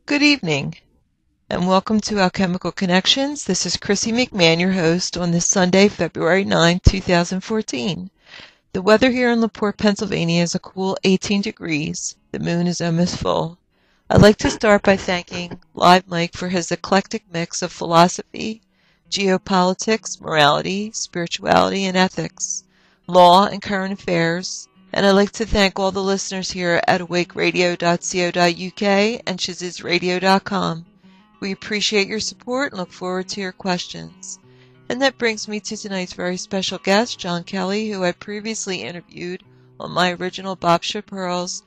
Good evening, and welcome to Alchemical Connections. This is Chrissy McMahon, your host, on this Sunday, February 9, 2014. The weather here in LaPorte, Pennsylvania is a cool 18 degrees. The moon is almost full. I'd like to start by thanking Live Mike for his eclectic mix of philosophy, geopolitics, morality, spirituality, and ethics, law and current affairs. And I'd like to thank all the listeners here at awakeradio.co.uk and shazizradio.com. We appreciate your support and look forward to your questions. And that brings me to tonight's very special guest, Jon Kelly, who I previously interviewed on my original Bob Chaparral's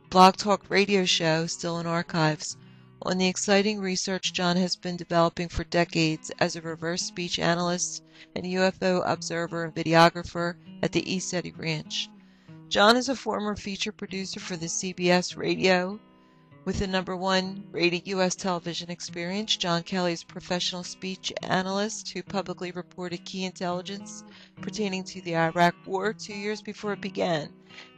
Blog Talk radio show, still in archives, on the exciting research Jon has been developing for decades as a reverse speech analyst and UFO observer and videographer at the ECETI Ranch. Jon is a former feature producer for the CBS radio. With the #1 rated U.S. television experience, Jon Kelly is a professional speech analyst who publicly reported key intelligence pertaining to the Iraq War 2 years before it began.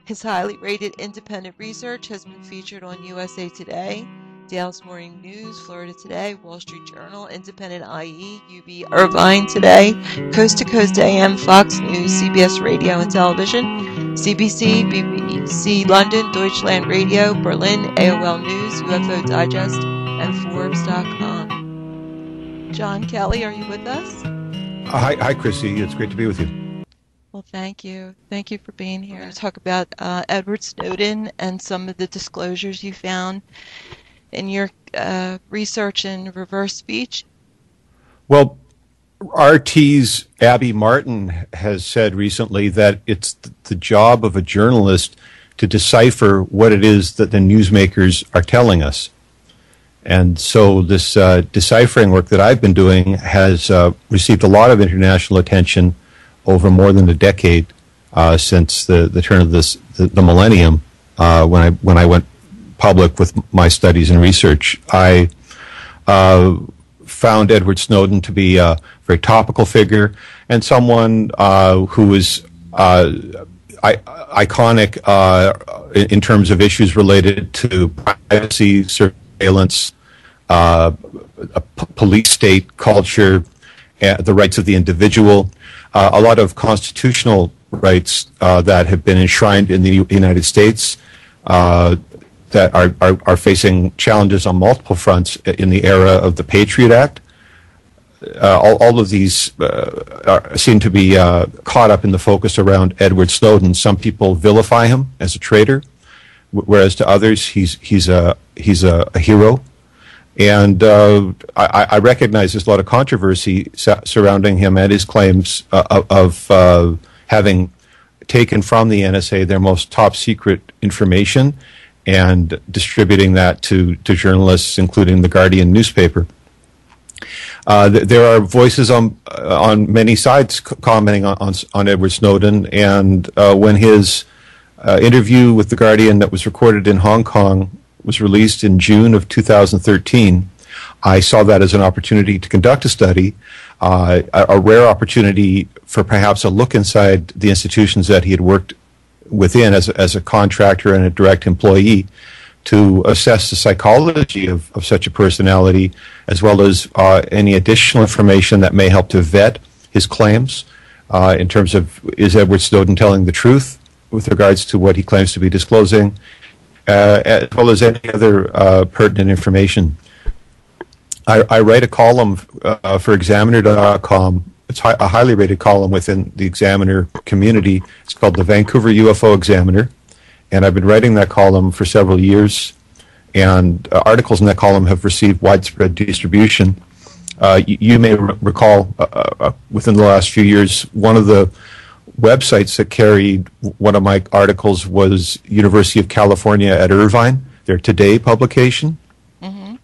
His highly rated independent research has been featured on USA Today, Dallas Morning News, Florida Today, Wall Street Journal, Independent IE, UB Irvine Today, Coast to Coast AM, Fox News, CBS Radio and Television, CBC, BBC London, Deutschland Radio, Berlin, AOL News, UFO Digest, and Forbes.com. Jon Kelly, are you with us? Hi, Chrissy. It's great to be with you. Well, thank you. Thank you for being here to talk about Edward Snowden and some of the disclosures you found in your research in reverse speech. Well, RT's Abby Martin has said recently that it's the job of a journalist to decipher what it is that the newsmakers are telling us. And so this deciphering work that I've been doing has received a lot of international attention over more than a decade since the turn of the millennium, when I went public with my studies and research. I found Edward Snowden to be a very topical figure and someone who is iconic in terms of issues related to privacy, surveillance, police state culture, the rights of the individual, a lot of constitutional rights that have been enshrined in the United States that are facing challenges on multiple fronts in the era of the Patriot Act. All of these seem to be caught up in the focus around Edward Snowden. Some people vilify him as a traitor, whereas to others he's a hero. And I recognize there's a lot of controversy surrounding him and his claims of having taken from the NSA their most top secret information and distributing that to journalists, including the Guardian newspaper. There are voices on many sides commenting on Edward Snowden, and when his interview with the Guardian that was recorded in Hong Kong was released in June of 2013, I saw that as an opportunity to conduct a study, a rare opportunity for perhaps a look inside the institutions that he had worked within as a contractor and a direct employee, to assess the psychology of such a personality, as well as any additional information that may help to vet his claims in terms of, is Edward Snowden telling the truth with regards to what he claims to be disclosing, as well as any other pertinent information. I write a column for Examiner.com. It's a highly rated column within the Examiner community. It's called the Vancouver UFO Examiner, and I've been writing that column for several years, and articles in that column have received widespread distribution. You may recall within the last few years, one of the websites that carried one of my articles was University of California at Irvine, their Today publication. Mm-hmm.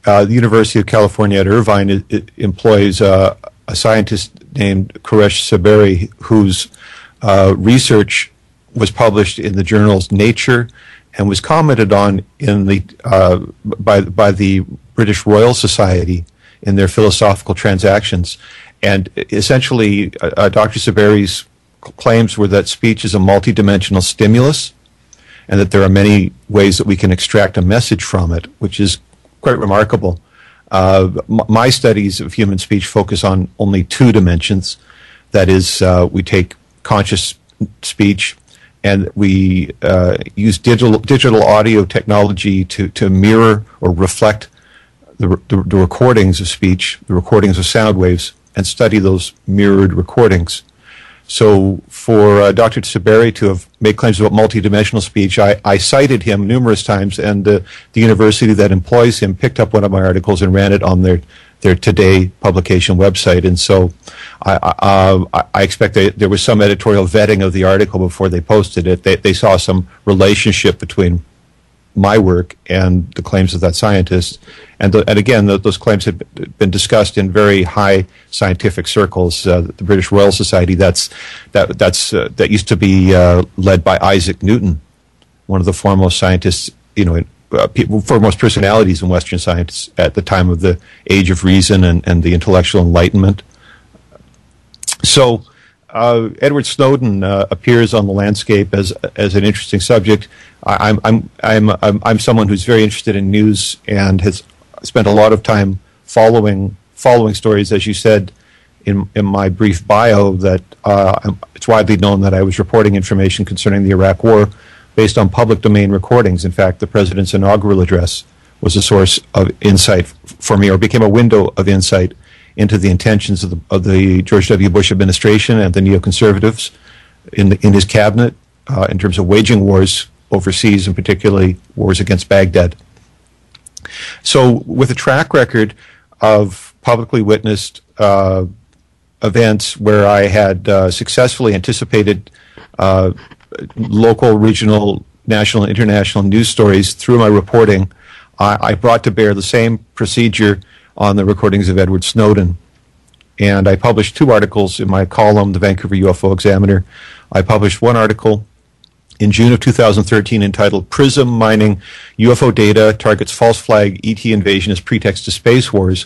The University of California at Irvine employs a scientist named Koresh Saberi, whose research was published in the journals Nature and was commented on in the by the British Royal Society in their philosophical transactions. And essentially, Dr. Saberi's claims were that speech is a multidimensional stimulus, and that there are many ways that we can extract a message from it, which is quite remarkable. My studies of human speech focus on only two dimensions. That is, we take conscious speech and we use digital audio technology to mirror or reflect the recordings of speech, the recordings of sound waves, and study those mirrored recordings. So for Dr. Saberi to have made claims about multidimensional speech, I cited him numerous times, and the university that employs him picked up one of my articles and ran it on their Today publication website. And so I expect there was some editorial vetting of the article before they posted it. They saw some relationship between my work and the claims of that scientist. And again, those claims had been discussed in very high scientific circles. The British Royal Society, that used to be led by Isaac Newton, one of the foremost scientists, foremost personalities in Western science at the time of the Age of Reason and the intellectual enlightenment. So Edward Snowden appears on the landscape as an interesting subject. I'm someone who's very interested in news and has spent a lot of time following stories, as you said in my brief bio, that it's widely known that I was reporting information concerning the Iraq War based on public domain recordings. In fact, the president's inaugural address was a source of insight for me, or became a window of insight into the intentions of the George W. Bush administration and the neoconservatives in his cabinet in terms of waging wars overseas, and particularly wars against Baghdad. So with a track record of publicly witnessed events where I had successfully anticipated local, regional, national, and international news stories through my reporting, I brought to bear the same procedure on the recordings of Edward Snowden. And I published two articles in my column, the Vancouver UFO Examiner. I published one article in June of 2013 entitled "PRISM Mining UFO Data Targets False Flag ET Invasion as Pretext to Space Wars,"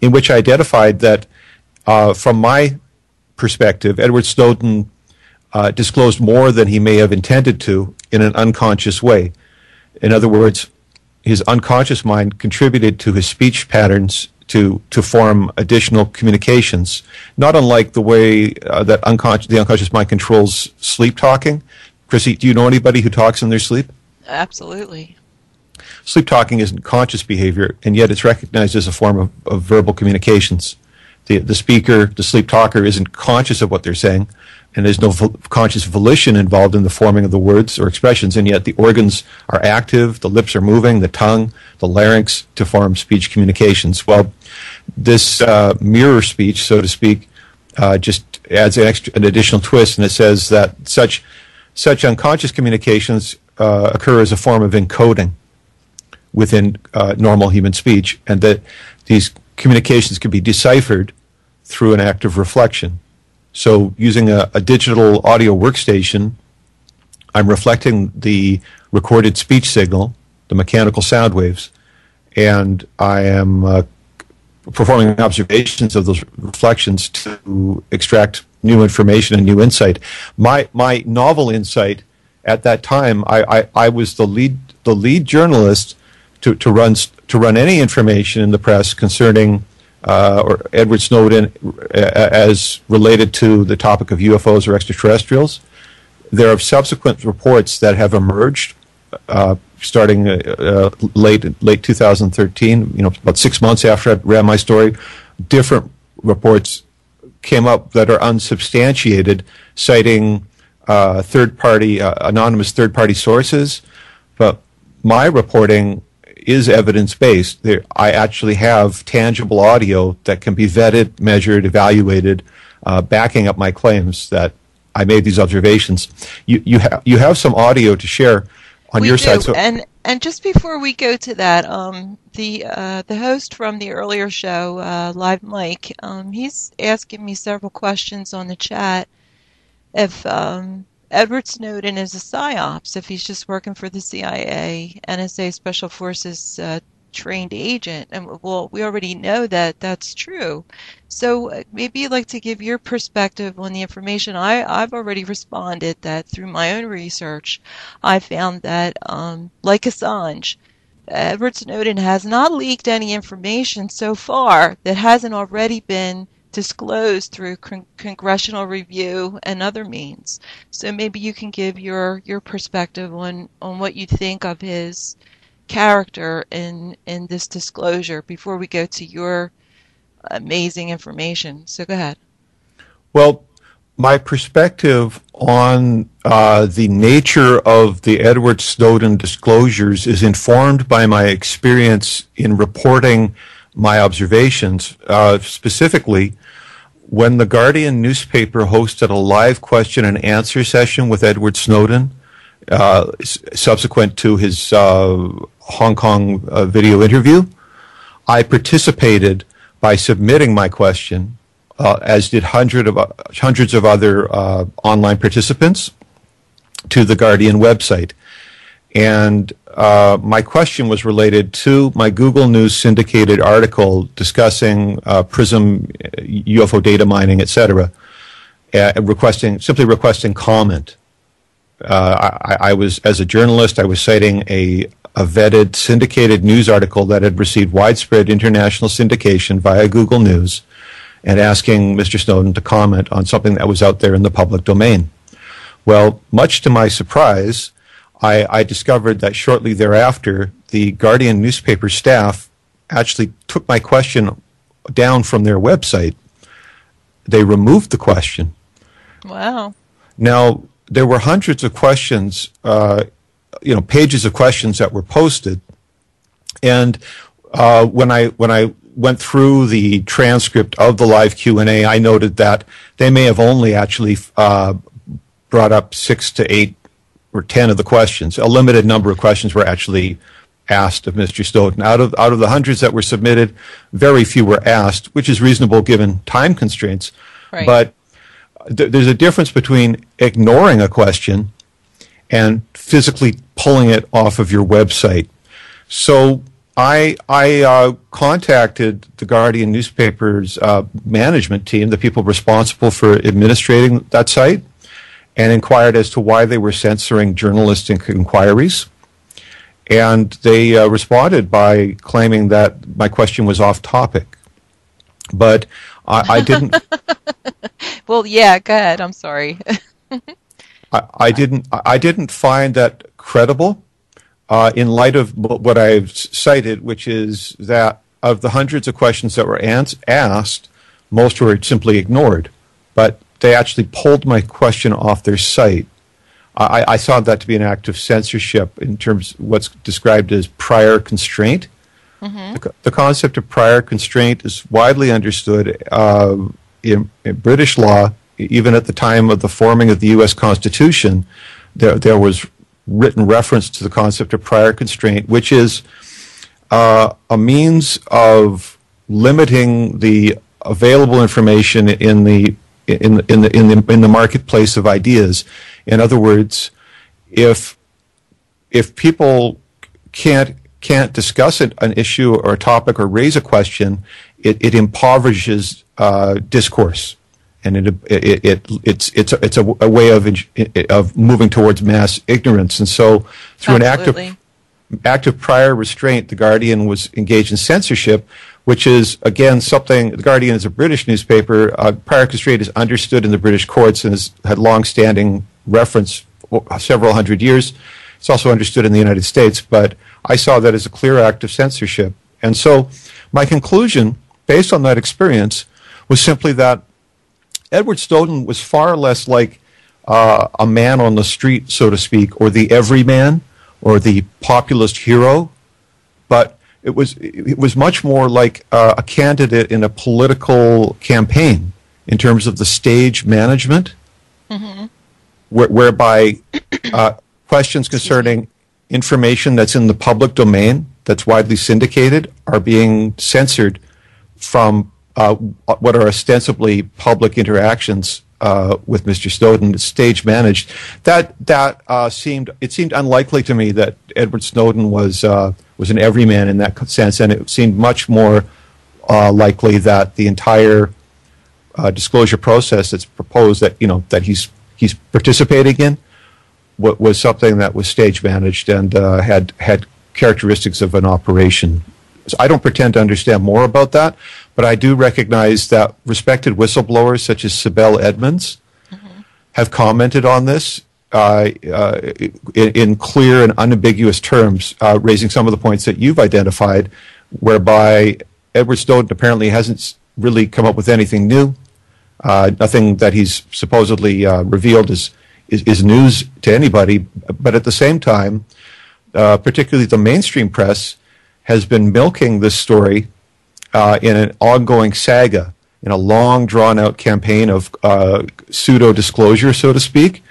in which I identified that from my perspective, Edward Snowden disclosed more than he may have intended to in an unconscious way. In other words, his unconscious mind contributed to his speech patterns to form additional communications, not unlike the way that the unconscious mind controls sleep talking. Chrissy, do you know anybody who talks in their sleep? Absolutely. Sleep talking isn't conscious behavior, and yet it's recognized as a form of verbal communications. The speaker, the sleep talker, isn't conscious of what they're saying, and there's no conscious volition involved in the forming of the words or expressions, and yet the organs are active, the lips are moving, the tongue, the larynx, to form speech communications. Well, this mirror speech, so to speak, just adds an additional twist, and it says that such unconscious communications occur as a form of encoding within normal human speech, and that these communications can be deciphered through an act of reflection. So using a digital audio workstation, I'm reflecting the recorded speech signal, the mechanical sound waves, and I am performing observations of those reflections to extract new information and new insight. My novel insight at that time, I was the lead journalist to run any information in the press concerning or Edward Snowden as related to the topic of UFOs or extraterrestrials. There are subsequent reports that have emerged starting late 2013, about 6 months after I ran my story. Different reports came up that are unsubstantiated, citing anonymous third-party sources. But my reporting is evidence-based. I actually have tangible audio that can be vetted, measured, evaluated, backing up my claims that I made these observations. You have some audio to share on your side. So, and just before we go to that, the host from the earlier show, Live Mike, he's asking me several questions on the chat. If Edward Snowden is a psyops, if he's just working for the CIA, NSA Special Forces trained agent. And well, we already know that that's true. So maybe you'd like to give your perspective on the information. I've already responded that through my own research, I found that, like Assange, Edward Snowden has not leaked any information so far that hasn't already been disclosed through congressional review and other means. So maybe you can give your perspective on what you think of his character in this disclosure before we go to your amazing information. So go ahead. Well, my perspective on the nature of the Edward Snowden disclosures is informed by my experience in reporting my observations, specifically when the Guardian newspaper hosted a live question and answer session with Edward Snowden, subsequent to his Hong Kong video interview. I participated by submitting my question, as did hundreds of other online participants, to the Guardian website. And my question was related to my Google News syndicated article discussing PRISM, UFO data mining, etc., simply requesting comment. I was, as a journalist, I was citing a vetted syndicated news article that had received widespread international syndication via Google News, and asking Mr. Snowden to comment on something that was out there in the public domain. Well, much to my surprise, I discovered that shortly thereafter, the Guardian newspaper staff actually took my question down from their website. They removed the question. Wow. Now, there were hundreds of questions, pages of questions that were posted, and when I went through the transcript of the live Q&A, I noted that they may have only actually brought up 6 to 8 or 10 of the questions. A limited number of questions were actually asked of Mr. Snowden. Out of the hundreds that were submitted, very few were asked, which is reasonable given time constraints. Right. But there's a difference between ignoring a question and physically pulling it off of your website. So I contacted the Guardian newspaper's management team, the people responsible for administrating that site, and inquired as to why they were censoring journalistic inquiries. And they responded by claiming that my question was off topic. But I didn't. Well, yeah, go ahead. I'm sorry. I didn't find that credible in light of what I've cited, which is that of the hundreds of questions that were asked, most were simply ignored. But they actually pulled my question off their site. I saw that to be an act of censorship in terms of what's described as prior constraint. Mm-hmm. The concept of prior constraint is widely understood in British law. Even at the time of the forming of the U.S. Constitution, there was written reference to the concept of prior constraint, which is a means of limiting the available information in the marketplace of ideas. In other words, if people can't discuss an issue or a topic or raise a question, it impoverishes discourse, and it's a way of moving towards mass ignorance. And so, through Absolutely. an act of prior restraint, the Guardian was engaged in censorship, which is, again, something. The Guardian is a British newspaper. Prior constraint is understood in the British courts and has had long-standing reference several hundred years. It's also understood in the United States, but I saw that as a clear act of censorship. And so my conclusion, based on that experience, was simply that Edward Snowden was far less like a man on the street, so to speak, or the everyman, or the populist hero, but it was much more like a candidate in a political campaign in terms of the stage management, mm-hmm. whereby questions concerning information that's in the public domain, that's widely syndicated, are being censored from what are ostensibly public interactions with Mr. Snowden, stage managed. That seemed unlikely to me that Edward Snowden was an everyman in that sense, and it seemed much more likely that the entire disclosure process that's proposed, that he's participating in, was something that was stage managed and had characteristics of an operation. So I don't pretend to understand more about that, but I do recognize that respected whistleblowers such as Sibel Edmonds have commented on this in clear and unambiguous terms, raising some of the points that you've identified, whereby Edward Snowden apparently hasn't really come up with anything new. Nothing that he's supposedly revealed is news to anybody. But at the same time, particularly the mainstream press has been milking this story in an ongoing saga, in a long, drawn-out campaign of pseudo-disclosure, so to speak.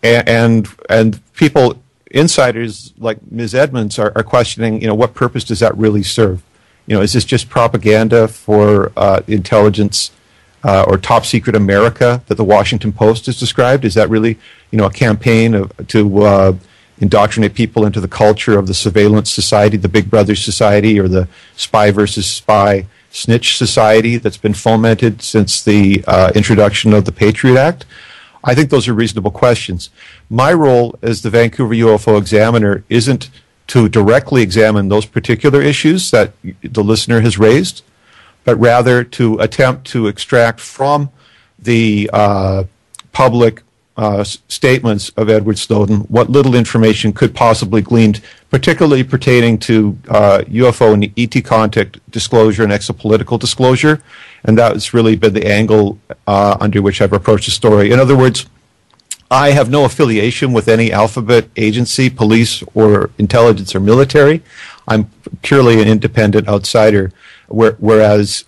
And people, insiders like Ms. Edmonds, are questioning, what purpose does that really serve? Is this just propaganda for intelligence or top secret America that the Washington Post has described? Is that really, a campaign to indoctrinate people into the culture of the surveillance society, the Big Brother society, or the spy versus spy snitch society that's been fomented since the introduction of the Patriot Act? I think those are reasonable questions. My role as the Vancouver UFO Examiner isn't to directly examine those particular issues that the listener has raised, but rather to attempt to extract from the public statements of Edward Snowden what little information could possibly gleaned, particularly pertaining to UFO and ET contact disclosure and exopolitical disclosure. And that's really been the angle under which I've approached the story. In other words, I have no affiliation with any alphabet agency, police, or intelligence or military. I'm purely an independent outsider, whereas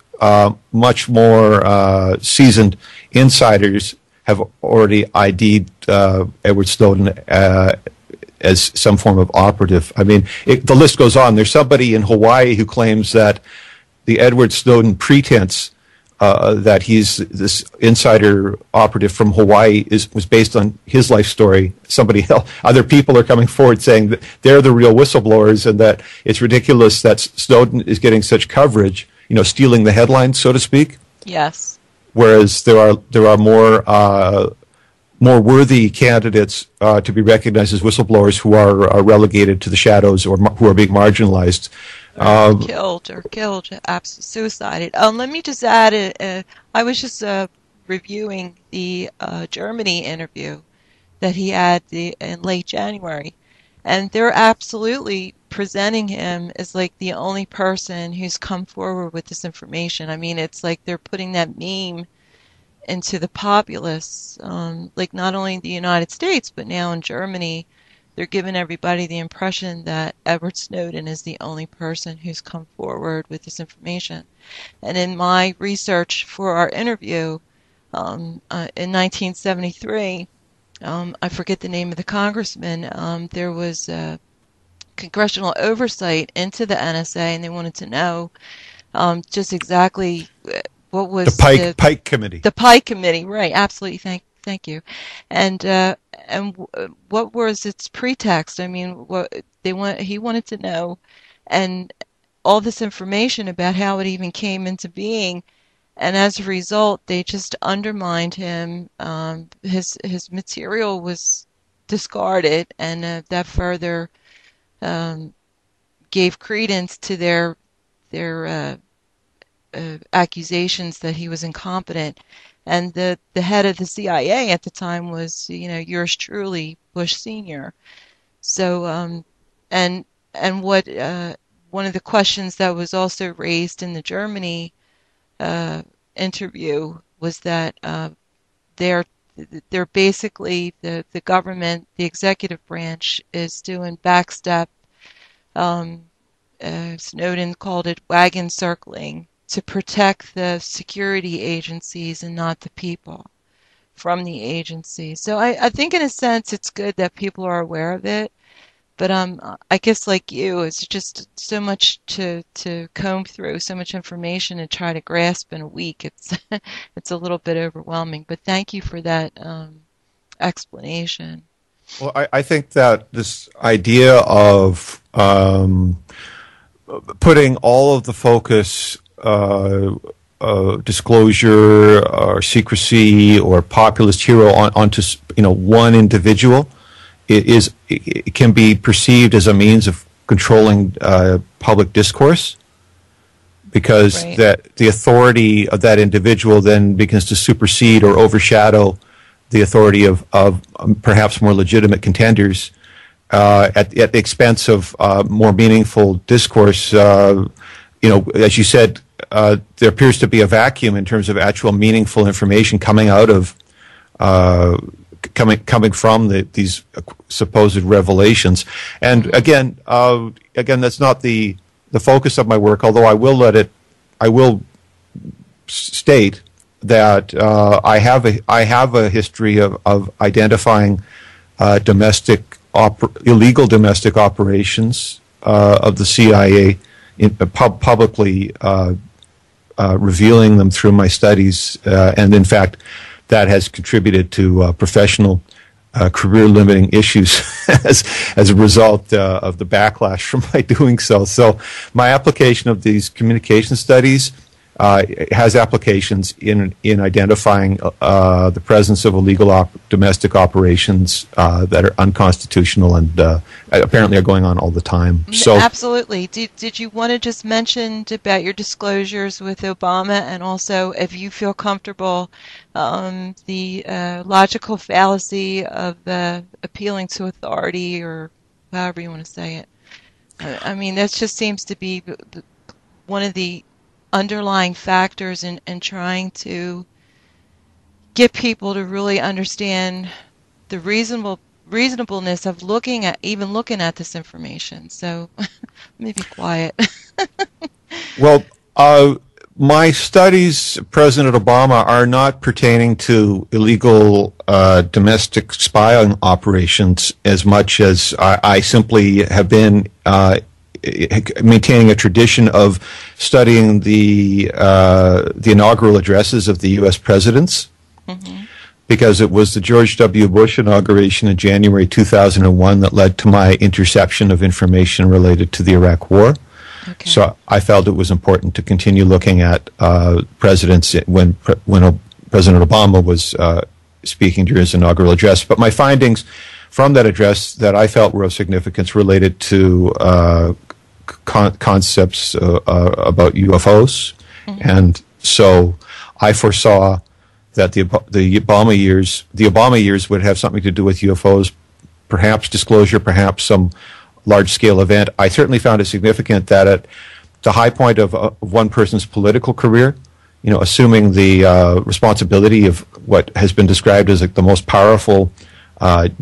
much more seasoned insiders have already ID'd Edward Snowden as some form of operative. I mean, the list goes on. There's somebody in Hawaii who claims that the Edward Snowden pretense that he's this insider operative from Hawaii was based on his life story. Somebody else, other people are coming forward saying that they're the real whistleblowers and that it's ridiculous that Snowden is getting such coverage, stealing the headlines, so to speak. Yes. Whereas there are more worthy candidates to be recognized as whistleblowers who are relegated to the shadows or who are being marginalized. Killed, suicided. Let me just add, I was just reviewing the Germany interview that he had in late January, and they're absolutely presenting him as like the only person who's come forward with this information. I mean, it's like they're putting that meme into the populace, like not only in the United States, but now in Germany. They're giving everybody the impression that Edward Snowden is the only person who's come forward with this information. And in my research for our interview, in 1973, I forget the name of the congressman, there was congressional oversight into the NSA, and they wanted to know just exactly what was the Pike Committee. The Pike Committee, right? Absolutely. Thank you. And what was its pretext? I mean, he wanted to know, and all this information about how it even came into being. And as a result, they just undermined him. His material was discarded, and that further gave credence to their accusations that he was incompetent. And the head of the CIA at the time was, yours truly, Bush Sr. So, and what one of the questions that was also raised in the Germany interview was that they're basically the government, the executive branch, is doing backstep. Snowden called it wagon circling, to protect the security agencies and not the people from the agencies. So I think in a sense it's good that people are aware of it, but I guess like you, it's just so much to comb through, so much information and try to grasp in a week. It's a little bit overwhelming, but thank you for that explanation. Well, I think that this idea of putting all of the focus disclosure or secrecy or populist hero onto one individual it can be perceived as a means of controlling public discourse, because Right. that the authority of that individual then begins to supersede or overshadow the authority of perhaps more legitimate contenders at the expense of more meaningful discourse. As you said, there appears to be a vacuum in terms of actual meaningful information coming out of coming from these supposed revelations. And again, that's not the focus of my work. Although I will state that I have a history of identifying illegal domestic operations of the CIA, publicly revealing them through my studies, and in fact, that has contributed to professional career-limiting issues as a result of the backlash from my doing so. So my application of these communication studies has applications in identifying the presence of illegal domestic operations that are unconstitutional and apparently are going on all the time. So absolutely. Did you want to just mention about your disclosures with Obama, and also, if you feel comfortable, the logical fallacy of appealing to authority, or however you want to say it? I mean, that just seems to be one of the underlying factors in trying to get people to really understand the reasonableness of looking at this information. So let me be quiet. Well, my studies, President Obama, are not pertaining to illegal domestic spying operations as much as I simply have been maintaining a tradition of studying the inaugural addresses of the U.S. presidents, because it was the George W. Bush inauguration in January 2001 that led to my interception of information related to the Iraq War. Okay. So I felt it was important to continue looking at presidents when President Obama was speaking during his inaugural address. But my findings from that address that I felt were of significance related to concepts about UFOs, and so I foresaw that the Obama years would have something to do with UFOs, perhaps disclosure, perhaps some large-scale event. I certainly found it significant that at the high point of one person's political career, assuming the responsibility of what has been described as the most powerful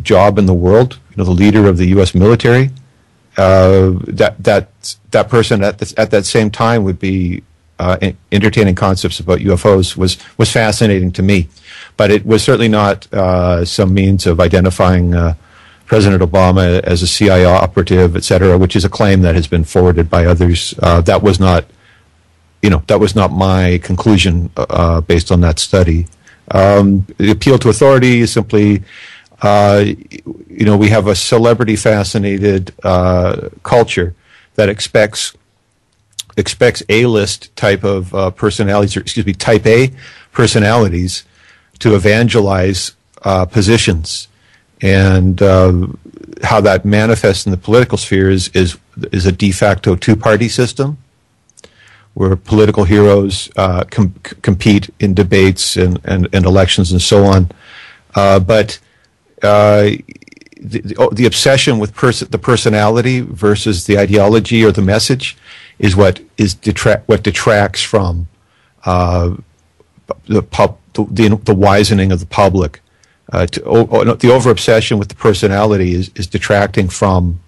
job in the world, the leader of the U.S. military, that person at that same time would be entertaining concepts about UFOs was fascinating to me, but it was certainly not some means of identifying President Obama as a CIA operative, etc., which is a claim that has been forwarded by others. That was not my conclusion based on that study. The appeal to authority is simply, we have a celebrity-fascinated culture that expects A-list type of personalities, or type A personalities, to evangelize positions. And how that manifests in the political sphere is a de facto two-party system, where political heroes compete in debates and elections and so on. But the obsession with the personality versus the ideology or the message is what detracts from the wisening of the public. The over-obsession with the personality is detracting from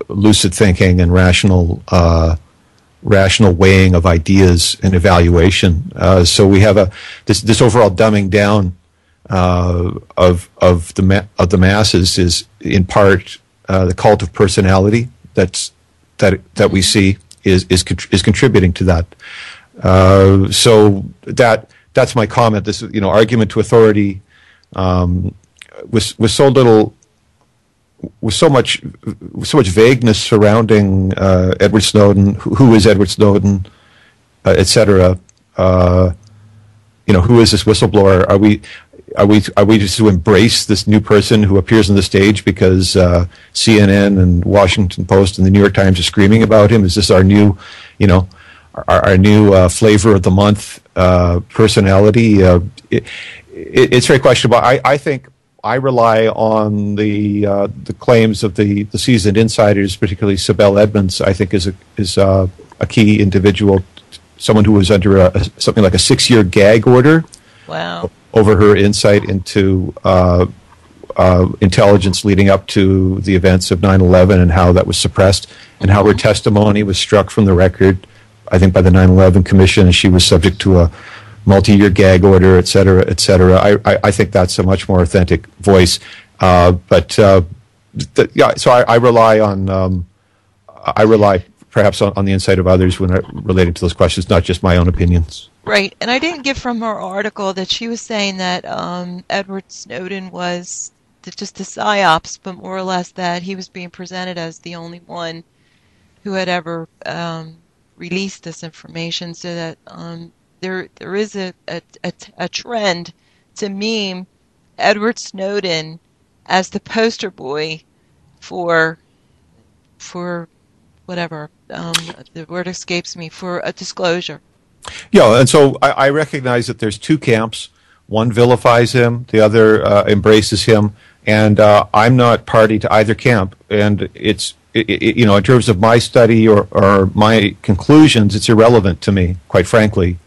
lucid thinking and rational weighing of ideas and evaluation. So we have this overall dumbing down of the masses is in part the cult of personality that we see is contributing to that. So that's my comment. This argument to authority with so much vagueness surrounding Edward Snowden. Who is Edward Snowden, etc. Who is this whistleblower? are we just to embrace this new person who appears on the stage because CNN and Washington Post and the New York Times are screaming about him? Is this our new, our new flavor of the month personality? It's very questionable. I think I rely on the claims of the seasoned insiders, particularly Sibel Edmonds. I think is a key individual, someone who was under something like a 6-year gag order. Wow. Over her insight into intelligence leading up to the events of 9/11 and how that was suppressed, and how her testimony was struck from the record, I think, by the 9/11 Commission, and she was subject to a multi-year gag order, et cetera, et cetera. I think that's a much more authentic voice. So I rely perhaps on the insight of others when relating to those questions, not just my own opinions. Right, and I didn't get from her article that she was saying that Edward Snowden was just a psyops, but more or less that he was being presented as the only one who had ever released this information, so that there is a trend to meme Edward Snowden as the poster boy for whatever, the word escapes me, for a disclosure. Yeah, and so I recognize that there's two camps. One vilifies him, the other embraces him, and I'm not party to either camp. And it's, in terms of my study or my conclusions, it's irrelevant to me, quite frankly,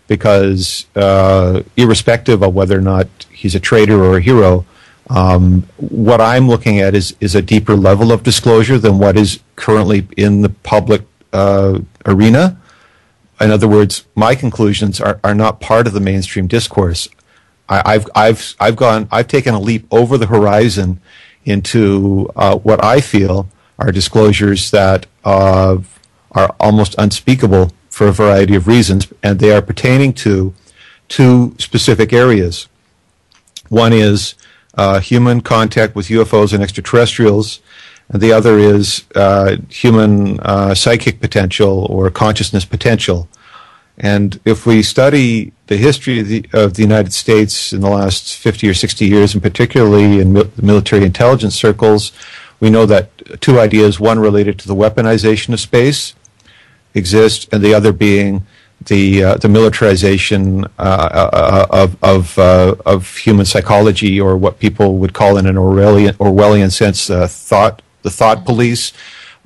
because irrespective of whether or not he's a traitor or a hero, what I'm looking at is a deeper level of disclosure than what is currently in the public arena. In other words, my conclusions are not part of the mainstream discourse. I've taken a leap over the horizon into what I feel are disclosures that are almost unspeakable for a variety of reasons, and they are pertaining to two specific areas. One is human contact with UFOs and extraterrestrials, and the other is human psychic potential or consciousness potential. And if we study the history of the United States in the last 50 or 60 years, and particularly in military intelligence circles, we know that two ideas, one related to the weaponization of space, exist, and the other being the militarization of human psychology, or what people would call in an Orwellian sense, the thought police,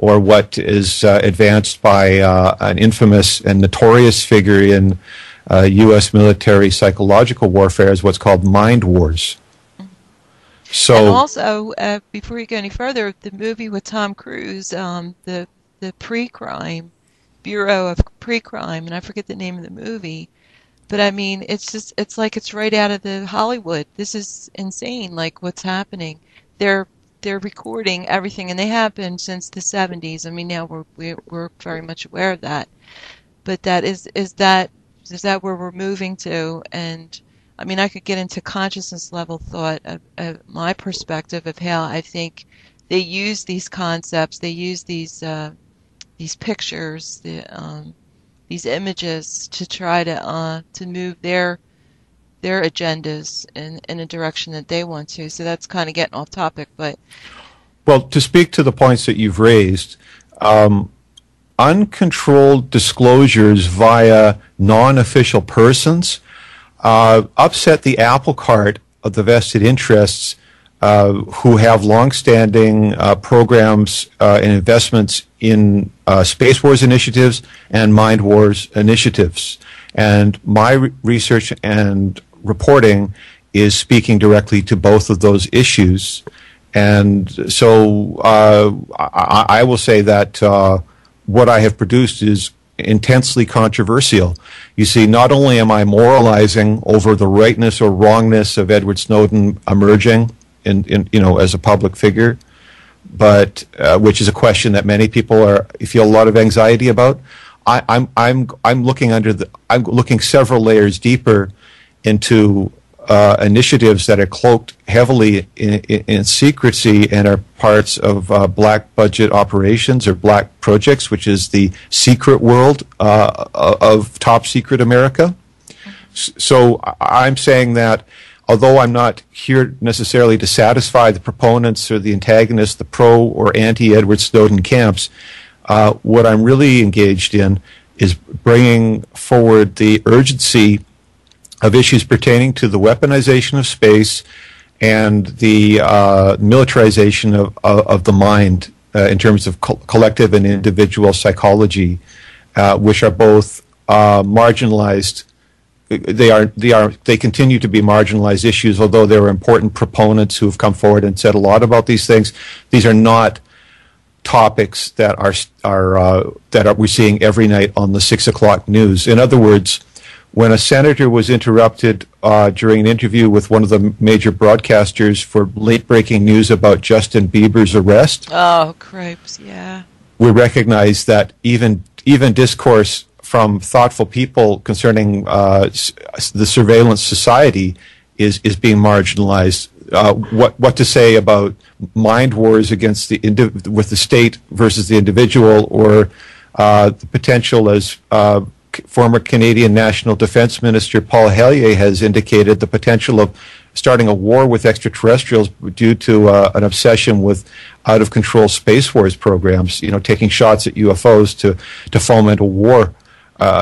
or what is advanced by an infamous and notorious figure in U.S. military psychological warfare is what's called mind wars. So, and also, before you go any further, the movie with Tom Cruise, the pre-crime Bureau of Pre-Crime, and I forget the name of the movie, but I mean, it's like it's right out of the Hollywood. This is insane, like what's happening. They're recording everything, and they have been since the 70s. I mean, now we're very much aware of that. But that is that where we're moving to? And I mean, I could get into consciousness level thought of my perspective of how I think they use these concepts, they use these pictures, these images to try to move their agendas in a direction that they want to. So that's kind of getting off topic, but well, to speak to the points that you've raised, uncontrolled disclosures via non-official persons upset the apple cart of the vested interests who have long-standing programs and investments in Space Wars initiatives and Mind Wars initiatives. And my research and reporting is speaking directly to both of those issues. And so I will say that what I have produced is intensely controversial. You see, not only am I moralizing over the rightness or wrongness of Edward Snowden emerging as a public figure, but which is a question that many people feel a lot of anxiety about. I'm looking several layers deeper into initiatives that are cloaked heavily in secrecy and are parts of black budget operations or black projects, which is the secret world of top secret America. So I'm saying that although I'm not here necessarily to satisfy the proponents or the antagonists, the pro or anti-Edward Snowden camps, what I'm really engaged in is bringing forward the urgency of issues pertaining to the weaponization of space and the militarization of the mind in terms of collective and individual psychology, which are both marginalized. They continue to be marginalized issues, although there are important proponents who have come forward and said a lot about these things. These are not topics that we're seeing every night on the 6 o'clock news. In other words, when a senator was interrupted during an interview with one of the major broadcasters for late-breaking news about Justin Bieber's arrest, oh, cripes, yeah, we recognize that even discourse from thoughtful people concerning the surveillance society is being marginalized. What to say about mind wars against with the state versus the individual, or the potential, as former Canadian National Defense Minister Paul Hellyer has indicated, the potential of starting a war with extraterrestrials due to an obsession with out-of-control Space Wars programs, taking shots at UFOs to foment a war.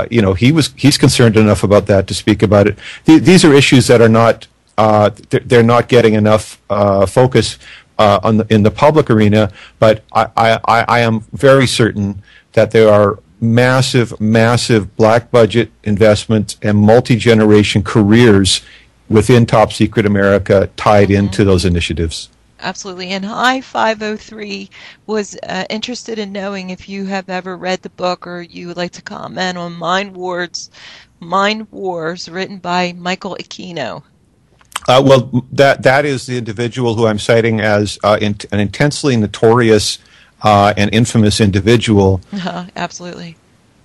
He's concerned enough about that to speak about it. These are issues that are not they're not getting enough focus in the public arena. But I am very certain that there are massive black budget investments and multi-generation careers within Top Secret America tied into those initiatives. Absolutely. And High 503 was interested in knowing if you have ever read the book, or you would like to comment on Mind Wars, written by Michael Aquino. Well, that is the individual who I'm citing as an intensely notorious and infamous individual. Absolutely.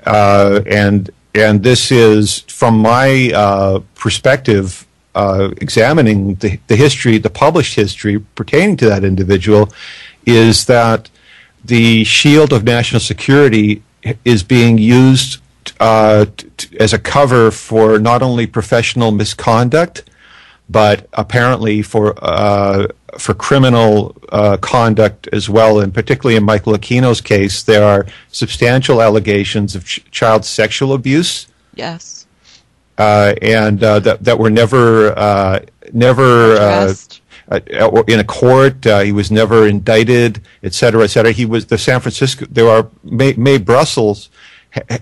And this is, from my perspective, examining the history, the published history pertaining to that individual, is that the shield of national security is being used as a cover for not only professional misconduct, but apparently for criminal conduct as well. And particularly in Michael Aquino's case, there are substantial allegations of child sexual abuse. Yes. And that were never in a court. He was never indicted, et cetera, et cetera. He was the San Francisco. There are Mae Brussels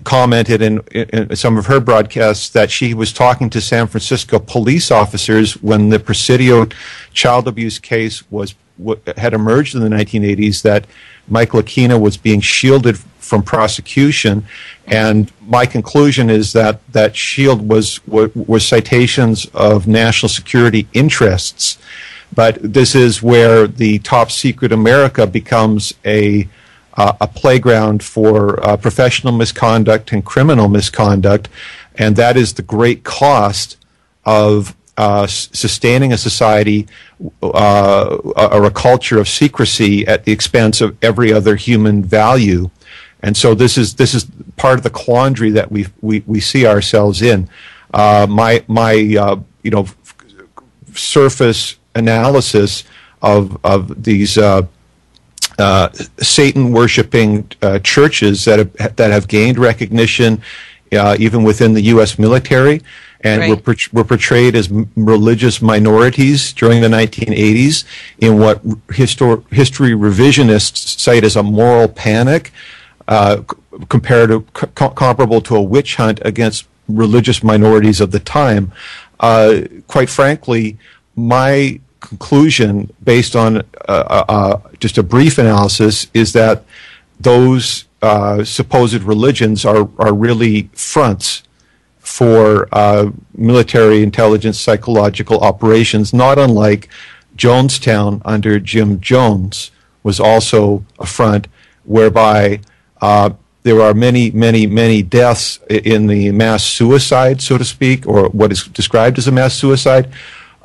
commented in some of her broadcasts that she was talking to San Francisco police officers when the Presidio child abuse case had emerged in the 1980s, that Michael Aquino was being shielded from prosecution. And my conclusion is that that shield was citations of national security interests. But this is where the Top Secret America becomes a playground for professional misconduct and criminal misconduct, and that is the great cost of sustaining a society or a culture of secrecy at the expense of every other human value. And so this is part of the quandary that we see ourselves in. My surface analysis of these Satan-worshipping churches that have gained recognition even within the U.S. military, and right, were portrayed as religious minorities during the 1980s in what history revisionists cite as a moral panic, comparable to a witch hunt against religious minorities of the time. Quite frankly, my conclusion, based on just a brief analysis, is that those supposed religions are really fronts for military intelligence psychological operations, not unlike Jonestown under Jim Jones was also a front, whereby there are many deaths in the mass suicide, so to speak, or what is described as a mass suicide,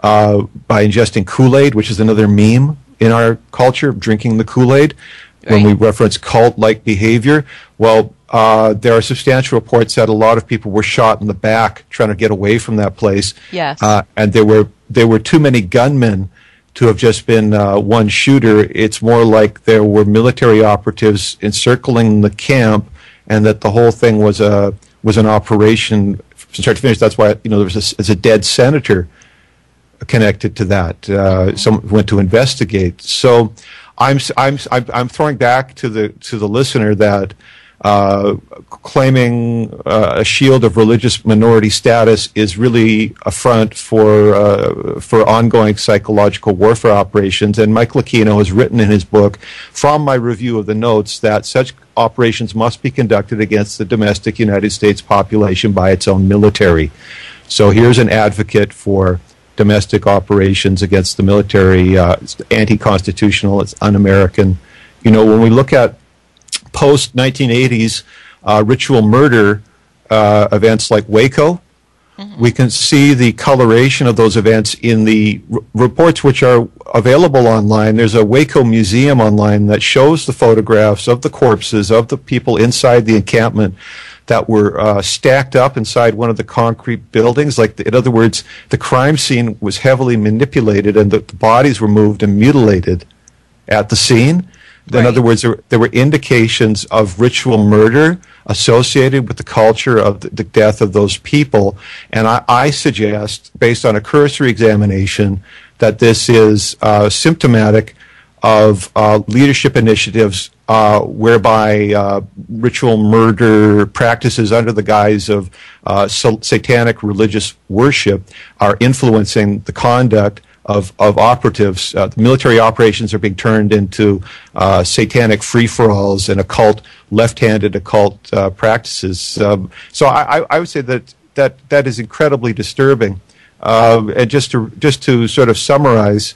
by ingesting Kool-Aid, which is another meme in our culture, drinking the Kool-Aid, right, when we reference cult-like behavior. Well, there are substantial reports that a lot of people were shot in the back trying to get away from that place. Yes. And there were there were too many gunmen to have just been one shooter. It's more like there were military operatives encircling the camp, and that the whole thing was an operation from start to finish. That's why there was a dead senator connected to that. Someone went to investigate. So I'm throwing back to the listener that claiming a shield of religious minority status is really a front for ongoing psychological warfare operations. And Mike Lucchino has written in his book, from my review of the notes, that such operations must be conducted against the domestic United States population by its own military. So here's an advocate for domestic operations against the military, anti-constitutional, it's un-American. When we look at post-1980s ritual murder events like Waco, we can see the coloration of those events in the reports which are available online. There's a Waco museum online that shows the photographs of the corpses of the people inside the encampment that were stacked up inside one of the concrete buildings. In other words, the crime scene was heavily manipulated and the bodies were moved and mutilated at the scene. Right. In other words, there were indications of ritual murder associated with the culture of the death of those people. And I suggest, based on a cursory examination, that this is symptomatic of leadership initiatives whereby ritual murder practices under the guise of satanic religious worship are influencing the conduct of operatives. The military operations are being turned into satanic free-for-alls and left-handed occult practices. So I would say that is incredibly disturbing. And just to sort of summarize,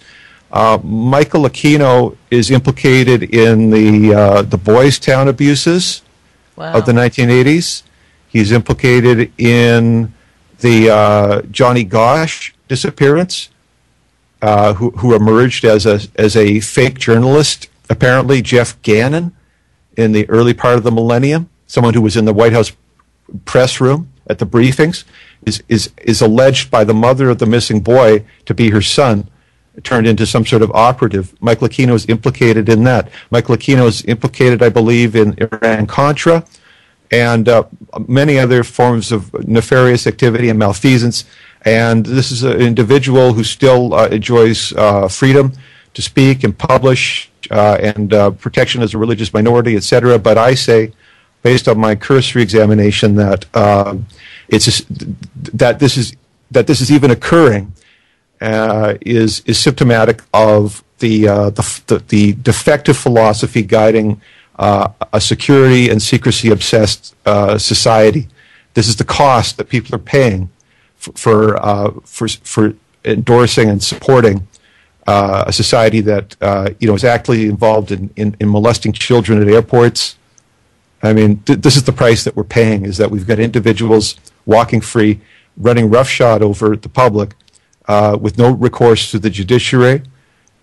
Michael Aquino is implicated in the Boys Town abuses of the 1980s. He's implicated in the Johnny Gosch disappearance, who emerged as a fake journalist, apparently Jeff Gannon, in the early part of the millennium, someone who was in the White House press room at the briefings, is alleged by the mother of the missing boy to be her son, turned into some sort of operative. Michael Aquino is implicated in that. Michael Aquino is implicated, I believe, in Iran-Contra and many other forms of nefarious activity and malfeasance. And this is an individual who still enjoys freedom to speak and publish and protection as a religious minority, etc. But I say, based on my cursory examination, that that this is even occurring is symptomatic of the defective philosophy guiding a security and secrecy obsessed society. This is the cost that people are paying for endorsing and supporting a society that is actively involved in molesting children at airports. I mean, this is the price that we're paying: is that we've got individuals walking free, running roughshod over the public, with no recourse to the judiciary.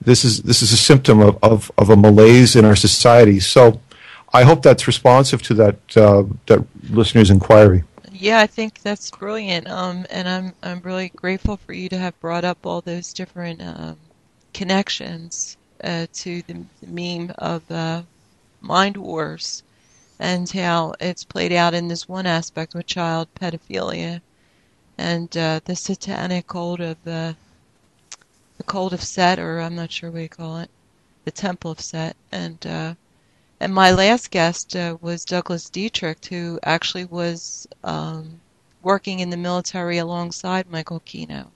This is a symptom of a malaise in our society. So, I hope that's responsive to that listener's inquiry. Yeah, I think that's brilliant. And I'm really grateful for you to have brought up all those different connections to the meme of mind wars and how it's played out in this one aspect with child pedophilia and the satanic cult of the cult of Set, or I'm not sure what you call it, the Temple of Set, and my last guest was Douglas Dietrich, who actually was working in the military alongside Michael Aquino.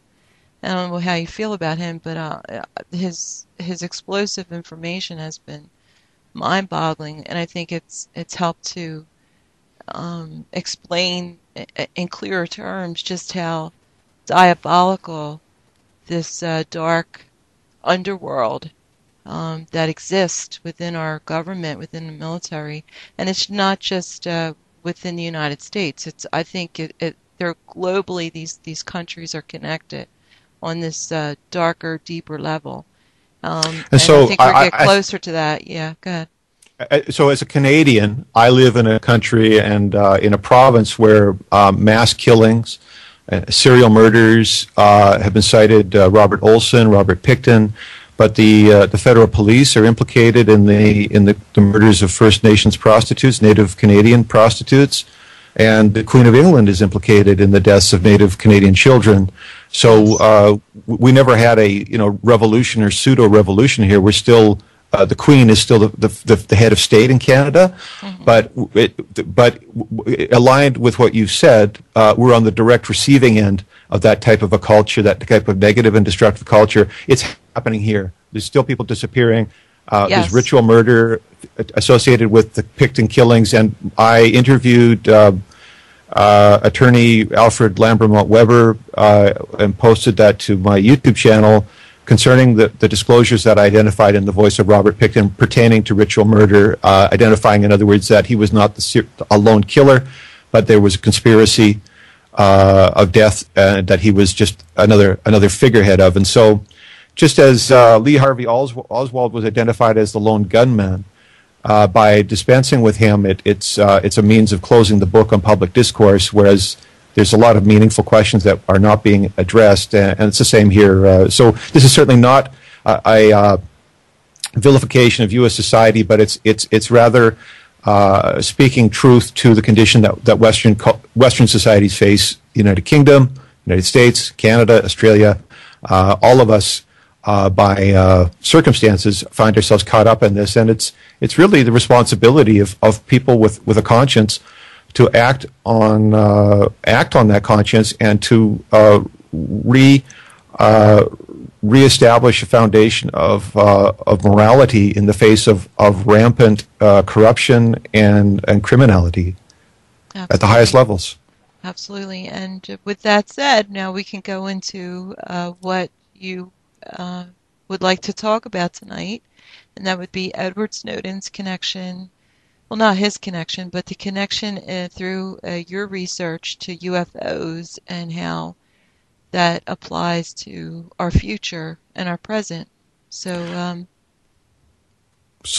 I don't know how you feel about him, but his explosive information has been mind-boggling, and I think it's helped to explain in clearer terms just how diabolical this dark underworld that exists within our government, within the military, and it's not just within the United States. I think they're globally, these countries are connected on this darker, deeper level. And so I think we're getting closer to that. Yeah, go ahead. So as a Canadian, I live in a country and in a province where mass killings Serial murders have been cited, Robert Olson, Robert Pickton, but the federal police are implicated in the murders of First Nations prostitutes, Native Canadian prostitutes, and the Queen of England is implicated in the deaths of Native Canadian children. So we never had a revolution or pseudo-revolution here. We're still the Queen is still the head of state in Canada, but aligned with what you said, we're on the direct receiving end of that type of a culture, that type of negative and destructive culture. It's happening here. There's still people disappearing. There's ritual murder associated with the Picton killings, and I interviewed attorney Alfred Lambermont Weber and posted that to my YouTube channel concerning the disclosures that I identified in the voice of Robert Pickton pertaining to ritual murder, identifying, in other words, that he was not a lone killer, but there was a conspiracy of death, and that he was just another figurehead of. And so, just as Lee Harvey Oswald was identified as the lone gunman, by dispensing with him, it's a means of closing the book on public discourse, whereas there's a lot of meaningful questions that are not being addressed, and it's the same here. So this is certainly not a vilification of U.S. society, but it's rather speaking truth to the condition that Western societies face. United Kingdom, United States, Canada, Australia, all of us by circumstances find ourselves caught up in this, and it's really the responsibility of people with a conscience to act on that conscience and to reestablish a foundation of morality in the face of rampant corruption and criminality. Absolutely. At the highest levels. Absolutely. And with that said, now we can go into what you would like to talk about tonight, and that would be Edward Snowden's connection. Well, not his connection, but the connection through your research to UFOs and how that applies to our future and our present. So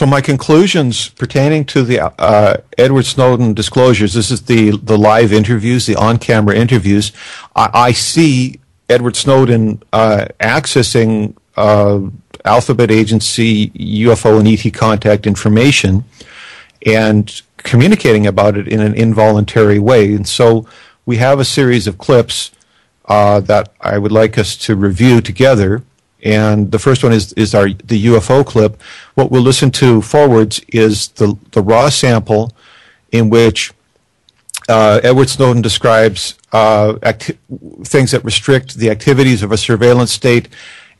my conclusions pertaining to the Edward Snowden disclosures, this is the live interviews, the on-camera interviews. I see Edward Snowden accessing Alphabet Agency UFO and ET contact information and communicating about it in an involuntary way. And so we have a series of clips that I would like us to review together. And the first one is the UFO clip. What we'll listen to forwards is the raw sample in which Edward Snowden describes things that restrict the activities of a surveillance state,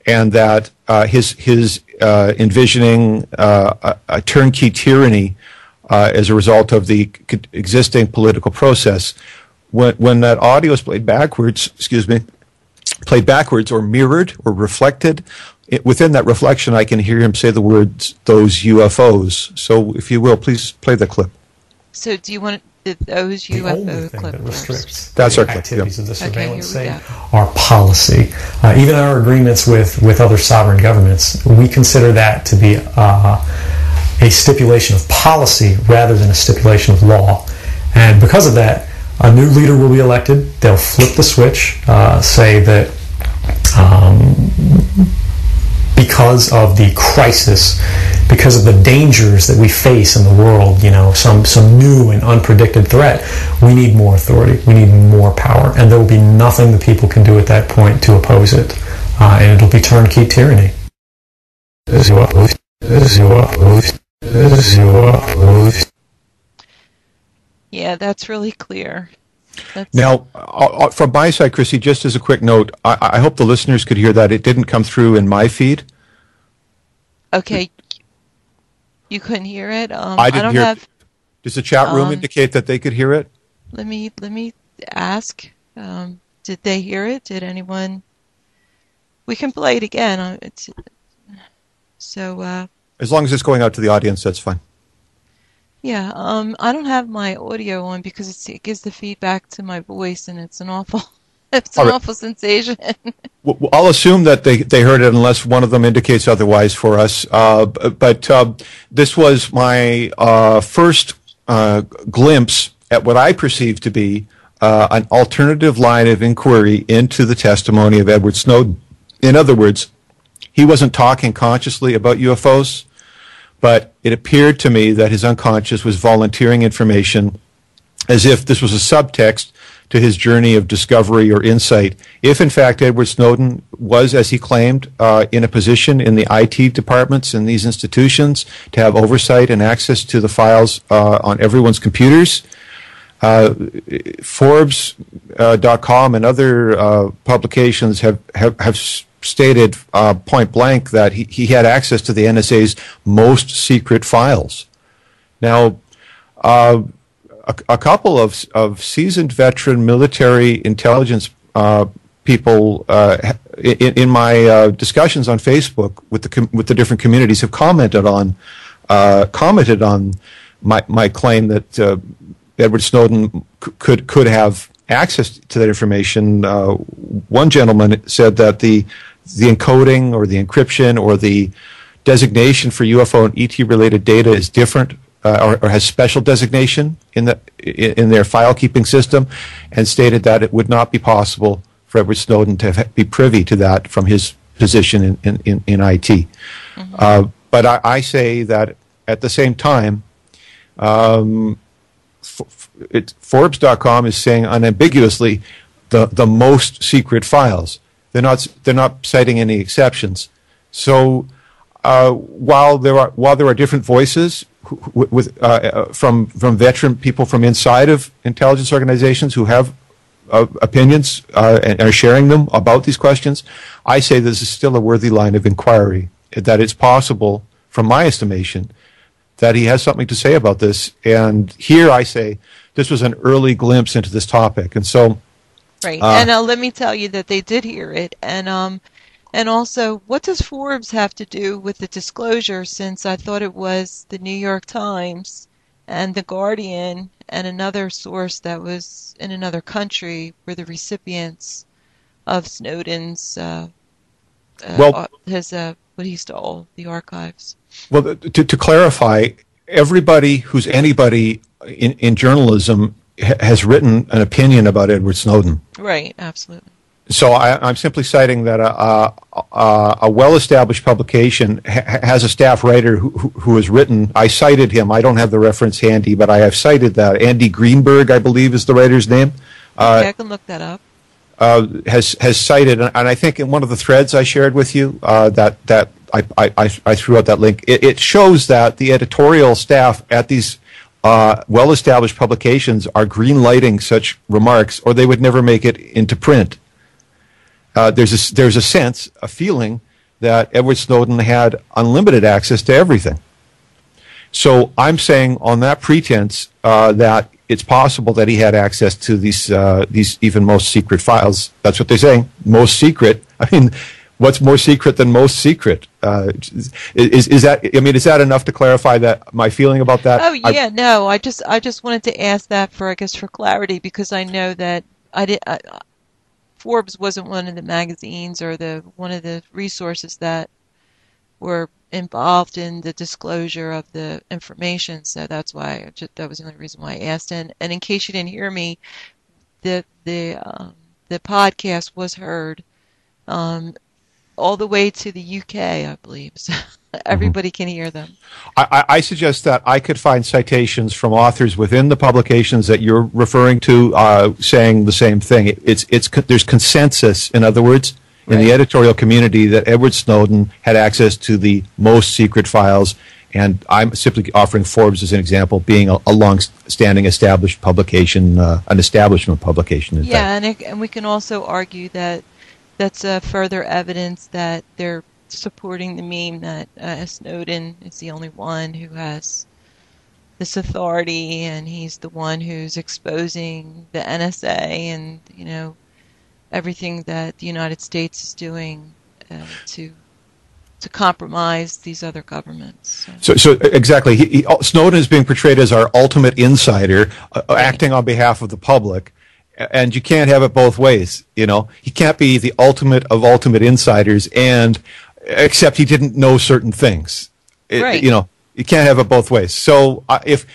and that his envisioning a turnkey tyranny as a result of the existing political process. When that audio is played backwards or mirrored or reflected, within that reflection I can hear him say the words, "those UFOs." So if you will, please play the clip. So do you want those UFO clip that restricts That's the our clip, activities yeah. of the surveillance state, go. our policy. Even our agreements with other sovereign governments, we consider that to be a stipulation of policy rather than a stipulation of law. And because of that, a new leader will be elected. They'll flip the switch, say that because of the crisis, because of the dangers that we face in the world, some new and unpredicted threat, we need more authority, we need more power, and there will be nothing the people can do at that point to oppose it, and it'll be turnkey tyranny. Yeah, that's really clear. Now, from my side, Chrissy, just as a quick note, I hope the listeners could hear that. It didn't come through in my feed. Okay. You couldn't hear it? I didn't hear it. Does the chat room indicate that they could hear it? Let me ask. Did they hear it? Did anyone? We can play it again. As long as it's going out to the audience, that's fine. Yeah, I don't have my audio on because it gives the feedback to my voice, and it's an awful sensation. Well, I'll assume that they heard it unless one of them indicates otherwise for us. But this was my first glimpse at what I perceive to be an alternative line of inquiry into the testimony of Edward Snowden. In other words, he wasn't talking consciously about UFOs, but it appeared to me that his unconscious was volunteering information as if this was a subtext to his journey of discovery or insight. If, in fact, Edward Snowden was, as he claimed, in a position in the IT departments in these institutions to have oversight and access to the files on everyone's computers, Forbes.com and other publications have stated point blank that he had access to the NSA's most secret files. Now, a couple of seasoned veteran military intelligence people in my discussions on Facebook with the different communities have commented on my claim that Edward Snowden could have access to that information. One gentleman said that the encoding or the encryption or the designation for UFO and ET related data is different or has special designation in their file keeping system, and stated that it would not be possible for Edward Snowden to be privy to that from his position in IT. Mm-hmm. But I say that at the same time, Forbes.com is saying unambiguously the most secret files. They're not citing any exceptions. So while there are different voices from veteran people from inside of intelligence organizations who have opinions and are sharing them about these questions, I say this is still a worthy line of inquiry, that it's possible, from my estimation, that he has something to say about this. And here I say this was an early glimpse into this topic. And so... Right. And let me tell you that they did hear it. And also, what does Forbes have to do with the disclosure, since I thought it was the New York Times and the Guardian and another source that was in another country were the recipients of Snowden's, what he stole, the archives. Well, to clarify, everybody who's anybody in journalism has written an opinion about Edward Snowden. Right, absolutely. So I'm simply citing that a well-established publication has a staff writer who has written. I cited him. I don't have the reference handy, but I have cited that. Andy Greenberg, I believe, is the writer's name. Okay, I can look that up. Has cited, and I think in one of the threads I shared with you that I threw out that link. It shows that the editorial staff at these well-established publications are green-lighting such remarks, or they would never make it into print. There's a sense, a feeling that Edward Snowden had unlimited access to everything. So I'm saying on that pretense that it's possible that he had access to these even most secret files. That's what they're saying. Most secret. I mean, what's more secret than most secret? Is that? I mean, is that enough to clarify that my feeling about that? Oh yeah, no. I just wanted to ask that for clarity, because I know that Forbes wasn't one of the magazines or one of the resources that were involved in the disclosure of the information. So that's why that was the only reason why I asked. And in case you didn't hear me, the podcast was heard all the way to the UK, I believe. So everybody can hear them. I suggest that I could find citations from authors within the publications that you're referring to saying the same thing. There's consensus, in other words, in the editorial community that Edward Snowden had access to the most secret files, and I'm simply offering Forbes as an example, being a long-standing established publication, an establishment publication. Yeah, and we can also argue that that's further evidence that they're supporting the meme that Snowden is the only one who has this authority, and he's the one who's exposing the NSA and everything that the United States is doing to compromise these other governments. So exactly, Snowden is being portrayed as our ultimate insider, acting on behalf of the public. And you can't have it both ways, He can't be the ultimate of ultimate insiders, except he didn't know certain things. Right. You can't have it both ways. So if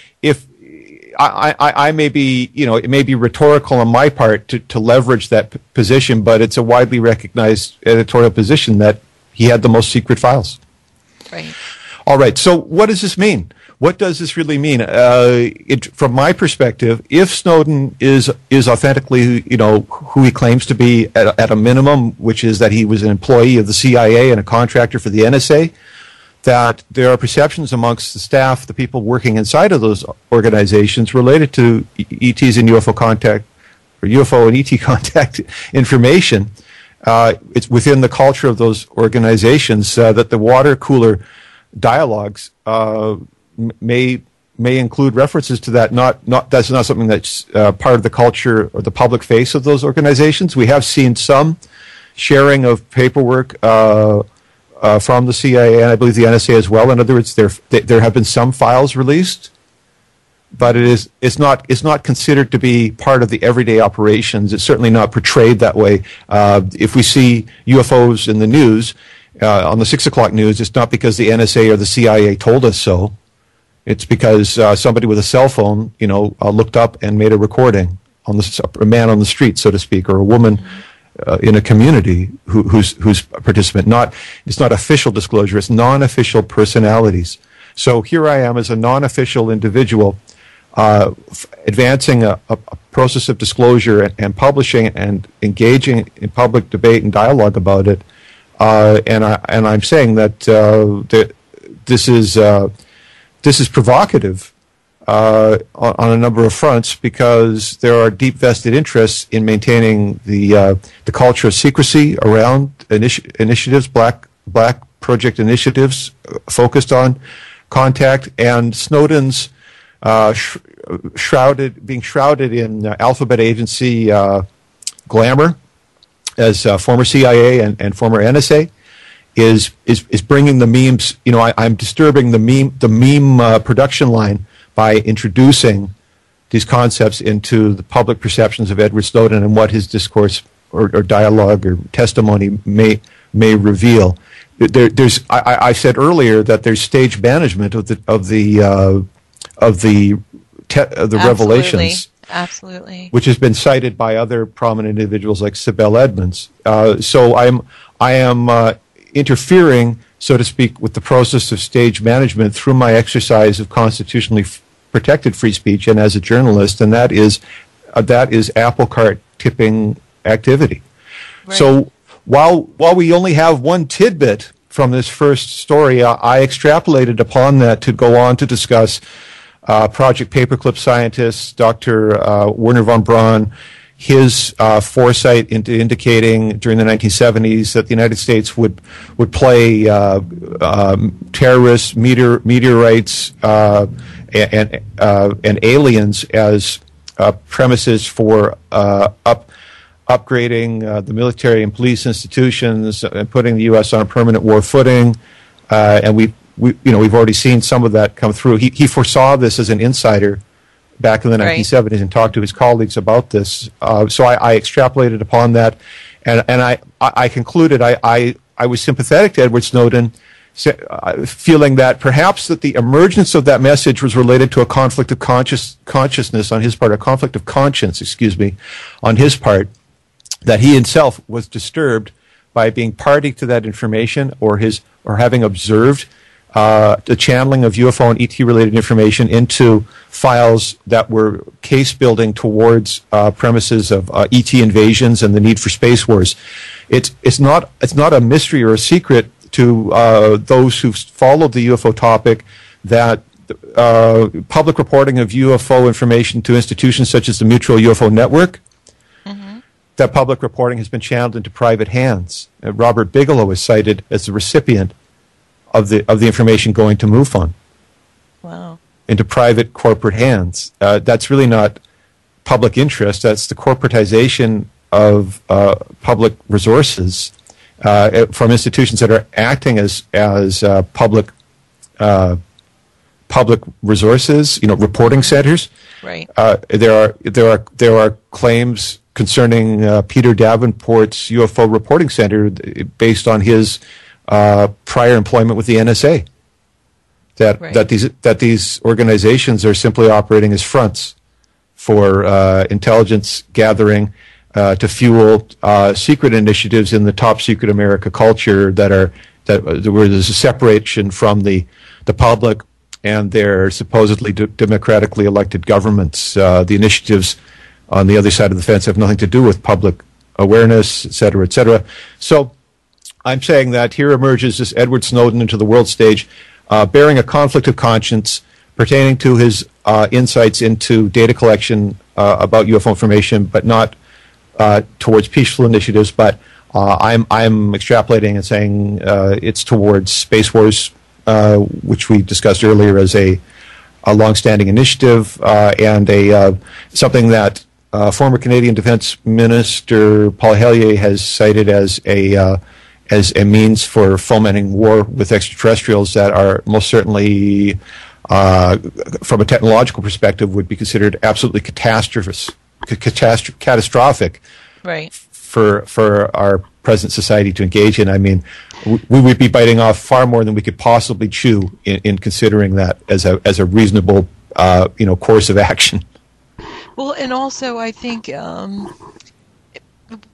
I may be, it may be rhetorical on my part to leverage that position, but it's a widely recognized editorial position that he had the most secret files. Right. All right. So what does this mean? What does this really mean? From my perspective, if Snowden is authentically, who he claims to be at a minimum, which is that he was an employee of the CIA and a contractor for the NSA, that there are perceptions amongst the staff, the people working inside of those organizations related to ETs and UFO contact, or UFO and ET contact information. It's within the culture of those organizations that the water cooler dialogues may include references to that. That's not something that's part of the culture or the public face of those organizations. We have seen some sharing of paperwork from the CIA and I believe the NSA as well. In other words, there have been some files released, but it's not considered to be part of the everyday operations. It's certainly not portrayed that way. If we see UFOs in the news, on the 6 o'clock news, it's not because the NSA or the CIA told us so. It's because somebody with a cell phone, looked up and made a recording on a man on the street, so to speak, or a woman in a community who's a participant. It's not official disclosure. It's non-official personalities. So here I am as a non-official individual, advancing a process of disclosure and publishing and engaging in public debate and dialogue about it. And I'm saying that this is provocative on a number of fronts because there are deep vested interests in maintaining the culture of secrecy around initiatives, black project initiatives focused on contact, and Snowden's being shrouded in alphabet agency glamour as former CIA and former NSA is bringing the memes. I'm disturbing the meme production line by introducing these concepts into the public perceptions of Edward Snowden and what his discourse or dialogue or testimony may reveal. I said earlier that there's stage management of the revelations. Absolutely. Which has been cited by other prominent individuals like Sibel Edmonds. So I am interfering, so to speak, with the process of stage management through my exercise of constitutionally protected free speech and as a journalist, and that is apple cart tipping activity. Right. So while we only have one tidbit from this first story, I extrapolated upon that to go on to discuss Project Paperclip scientist Dr. Werner von Braun, his foresight into indicating during the 1970s that the United States would play terrorists, meteorites, and aliens as premises for upgrading the military and police institutions and putting the U.S. on a permanent war footing, and we've already seen some of that come through. He foresaw this as an insider back in the 1970s and talked to his colleagues about this. So I extrapolated upon that, and I concluded I was sympathetic to Edward Snowden, feeling that perhaps that the emergence of that message was related to a conflict of consciousness on his part, a conflict of conscience, on his part, that he himself was disturbed by being party to that information or having observed the channeling of UFO and ET related information into files that were case building towards premises of ET invasions and the need for space wars. It's not a mystery or a secret to those who followed the UFO topic that public reporting of UFO information to institutions such as the Mutual UFO Network, that public reporting has been channeled into private hands. Robert Bigelow is cited as the recipient of the information going to MUFON. Wow. Into private corporate hands. That's really not public interest. That's the corporatization of public resources from institutions that are acting as public resources. Reporting centers. Right. There are claims concerning Peter Davenport's UFO reporting center based on his prior employment with the NSA. that these organizations are simply operating as fronts for intelligence gathering to fuel secret initiatives in the top secret America culture that where there's a separation from the public and their supposedly democratically elected governments. The initiatives on the other side of the fence have nothing to do with public awareness, et cetera, et cetera. So I'm saying that here emerges this Edward Snowden into the world stage, bearing a conflict of conscience pertaining to his insights into data collection about UFO information, but not towards peaceful initiatives. But I'm extrapolating and saying it's towards space wars, which we discussed earlier as a long-standing initiative and something that former Canadian Defense Minister Paul Hellyer has cited as a means for fomenting war with extraterrestrials that are most certainly, from a technological perspective, would be considered absolutely catastrophic Right. for our present society to engage in. I mean, we would be biting off far more than we could possibly chew in considering that as a reasonable course of action. Well, and also I think,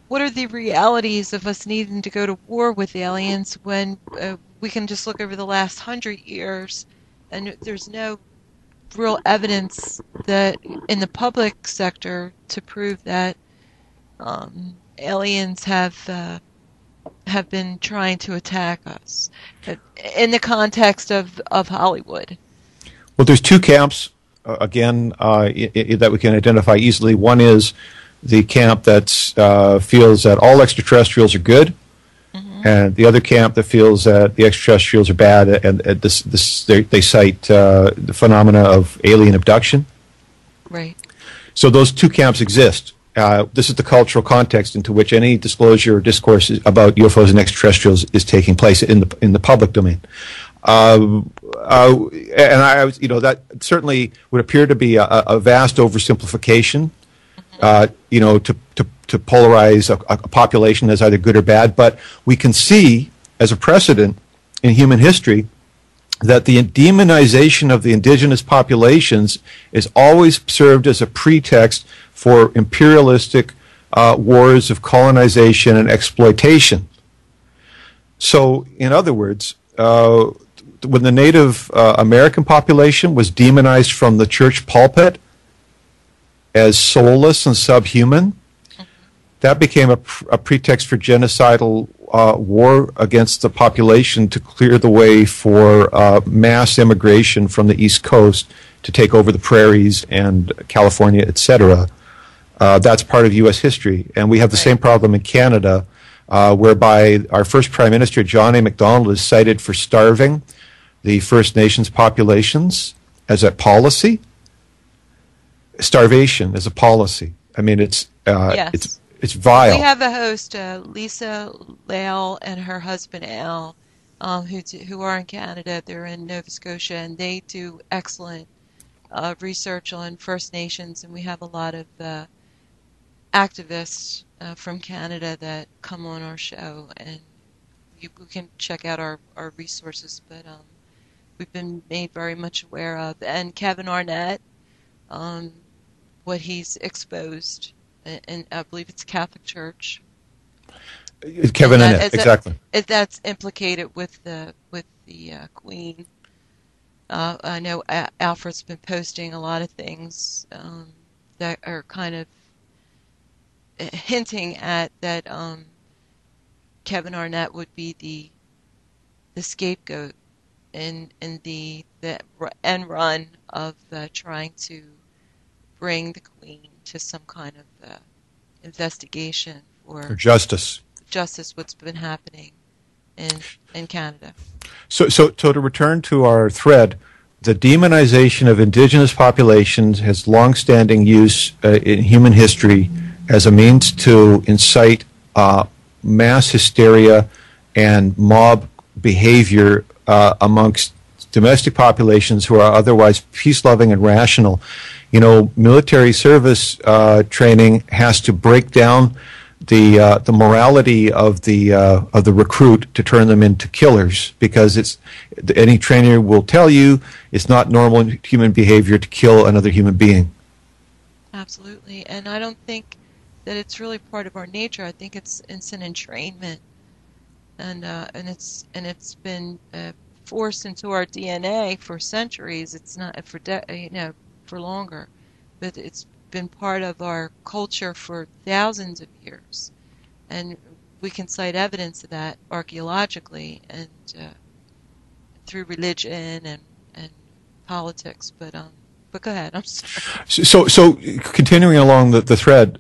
what are the realities of us needing to go to war with aliens when we can just look over the last 100 years and there's no real evidence that in the public sector to prove that aliens have been trying to attack us in the context of Hollywood? Well, there's two camps, again, that we can identify easily. One is the camp that feels that all extraterrestrials are good, and the other camp that feels that the extraterrestrials are bad, and they cite the phenomena of alien abduction. Right. So those two camps exist. This is the cultural context into which any disclosure or discourse about UFOs and extraterrestrials is taking place in the public domain. And that certainly would appear to be a vast oversimplification, to polarize a population as either good or bad. But we can see as a precedent in human history that the demonization of the indigenous populations is always served as a pretext for imperialistic wars of colonization and exploitation. So, in other words, when the Native American population was demonized from the church pulpit as soulless and subhuman, that became a pretext for genocidal war against the population to clear the way for mass immigration from the East Coast to take over the prairies and California, etc. That's part of U.S. history. And we have the same problem in Canada, whereby our first Prime Minister, John A. Macdonald, is cited for starving the First Nations populations as a policy. Starvation as a policy. I mean, it's vile. We have a host, Lisa Lale, and her husband Al, who are in Canada. They're in Nova Scotia, and they do excellent research on First Nations. And we have a lot of activists from Canada that come on our show, and you can check out our resources. But we've been made very much aware of, and Kevin Arnett, what he's exposed. And I believe it's Catholic Church. Kevin Arnett, exactly. That's implicated with the Queen. I know Alfred's been posting a lot of things that are kind of hinting at that Kevin Arnett would be the scapegoat in the end run of trying to bring the Queen to some kind of investigation or justice. What's been happening in Canada. So to return to our thread, the demonization of indigenous populations has long-standing use in human history as a means to incite mass hysteria and mob behavior amongst domestic populations who are otherwise peace-loving and rational. Military service training has to break down the morality of the recruit to turn them into killers, because any trainer will tell you it's not normal human behavior to kill another human being. Absolutely, and I don't think that it's really part of our nature. I think it's an entrainment, and it's been forced into our DNA for centuries. It's not for longer, but it's been part of our culture for thousands of years, and we can cite evidence of that archaeologically and through religion and politics. But go ahead. I'm sorry. So continuing along the thread,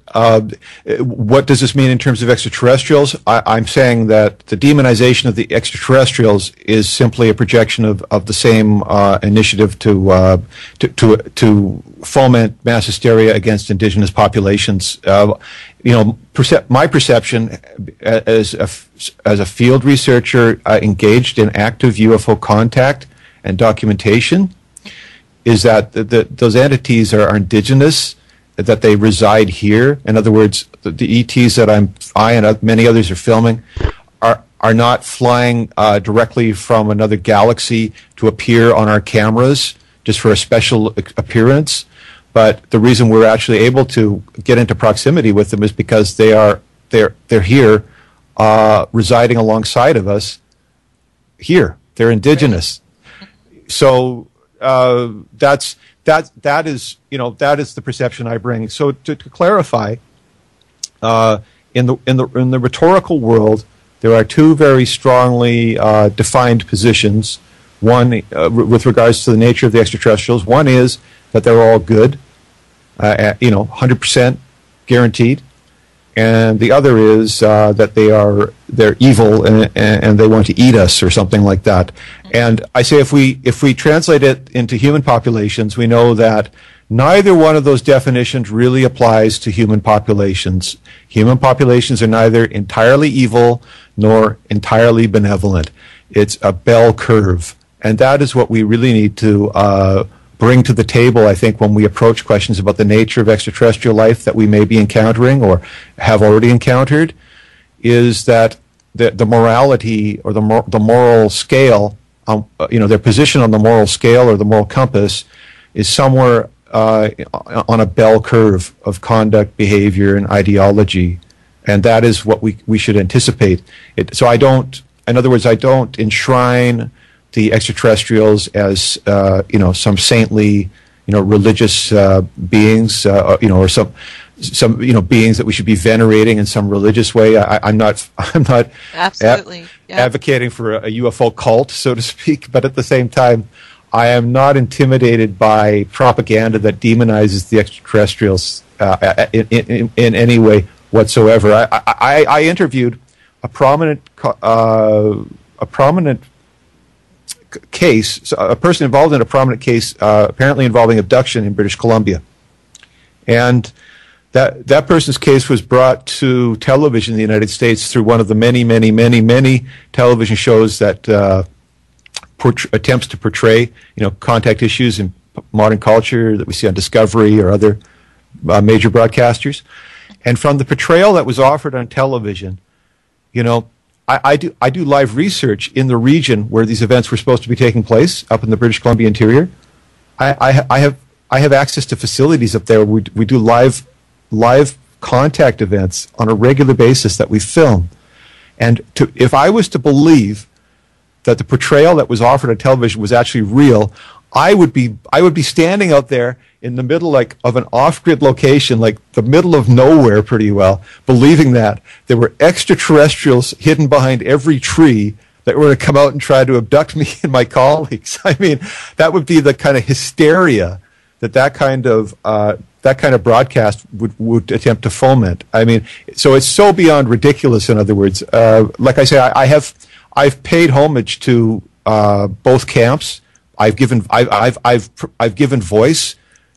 what does this mean in terms of extraterrestrials? I'm saying that the demonization of the extraterrestrials is simply a projection of the same initiative to foment mass hysteria against indigenous populations. My perception as a field researcher engaged in active UFO contact and documentation is that those entities are indigenous, that they reside here. In other words, the ETs that I and many others are filming are not flying directly from another galaxy to appear on our cameras just for a special appearance. But the reason we're actually able to get into proximity with them is because they're here, residing alongside of us here. They're indigenous. So that is the perception I bring. So to clarify, in the rhetorical world, there are two very strongly defined positions. One, with regards to the nature of the extraterrestrials, one is that they're all good, 100% guaranteed, and the other is that they're evil and they want to eat us or something like that. And I say if we translate it into human populations, we know that neither one of those definitions really applies to human populations. Human populations are neither entirely evil nor entirely benevolent. It's a bell curve, and that is what we really need to bring to the table, I think, when we approach questions about the nature of extraterrestrial life that we may be encountering or have already encountered, is that the morality or the moral scale, their position on the moral scale or the moral compass is somewhere on a bell curve of conduct, behavior, and ideology, and that is what we should anticipate. So I don't enshrine the extraterrestrials as some saintly, religious beings, or some beings that we should be venerating in some religious way. I'm not Absolutely advocating for a UFO cult, so to speak, but at the same time, I am not intimidated by propaganda that demonizes the extraterrestrials in any way whatsoever. I interviewed a prominent case, a person involved in a prominent case, apparently involving abduction in British Columbia, and that person's case was brought to television in the United States through one of the many television shows that attempts to portray contact issues in modern culture that we see on Discovery or other major broadcasters. And from the portrayal that was offered on television, I do live research in the region where these events were supposed to be taking place, up in the British Columbia interior. I have access to facilities up there. We do live contact events on a regular basis that we film. And if I was to believe that the portrayal that was offered on television was actually real, I would be standing out there in the middle of an off-grid location, like the middle of nowhere pretty well, believing that there were extraterrestrials hidden behind every tree that were going to come out and try to abduct me and my colleagues. I mean, that would be the kind of hysteria that kind of broadcast would attempt to foment. I mean, so it's so beyond ridiculous. In other words, like I say, I've paid homage to both camps. I've given voice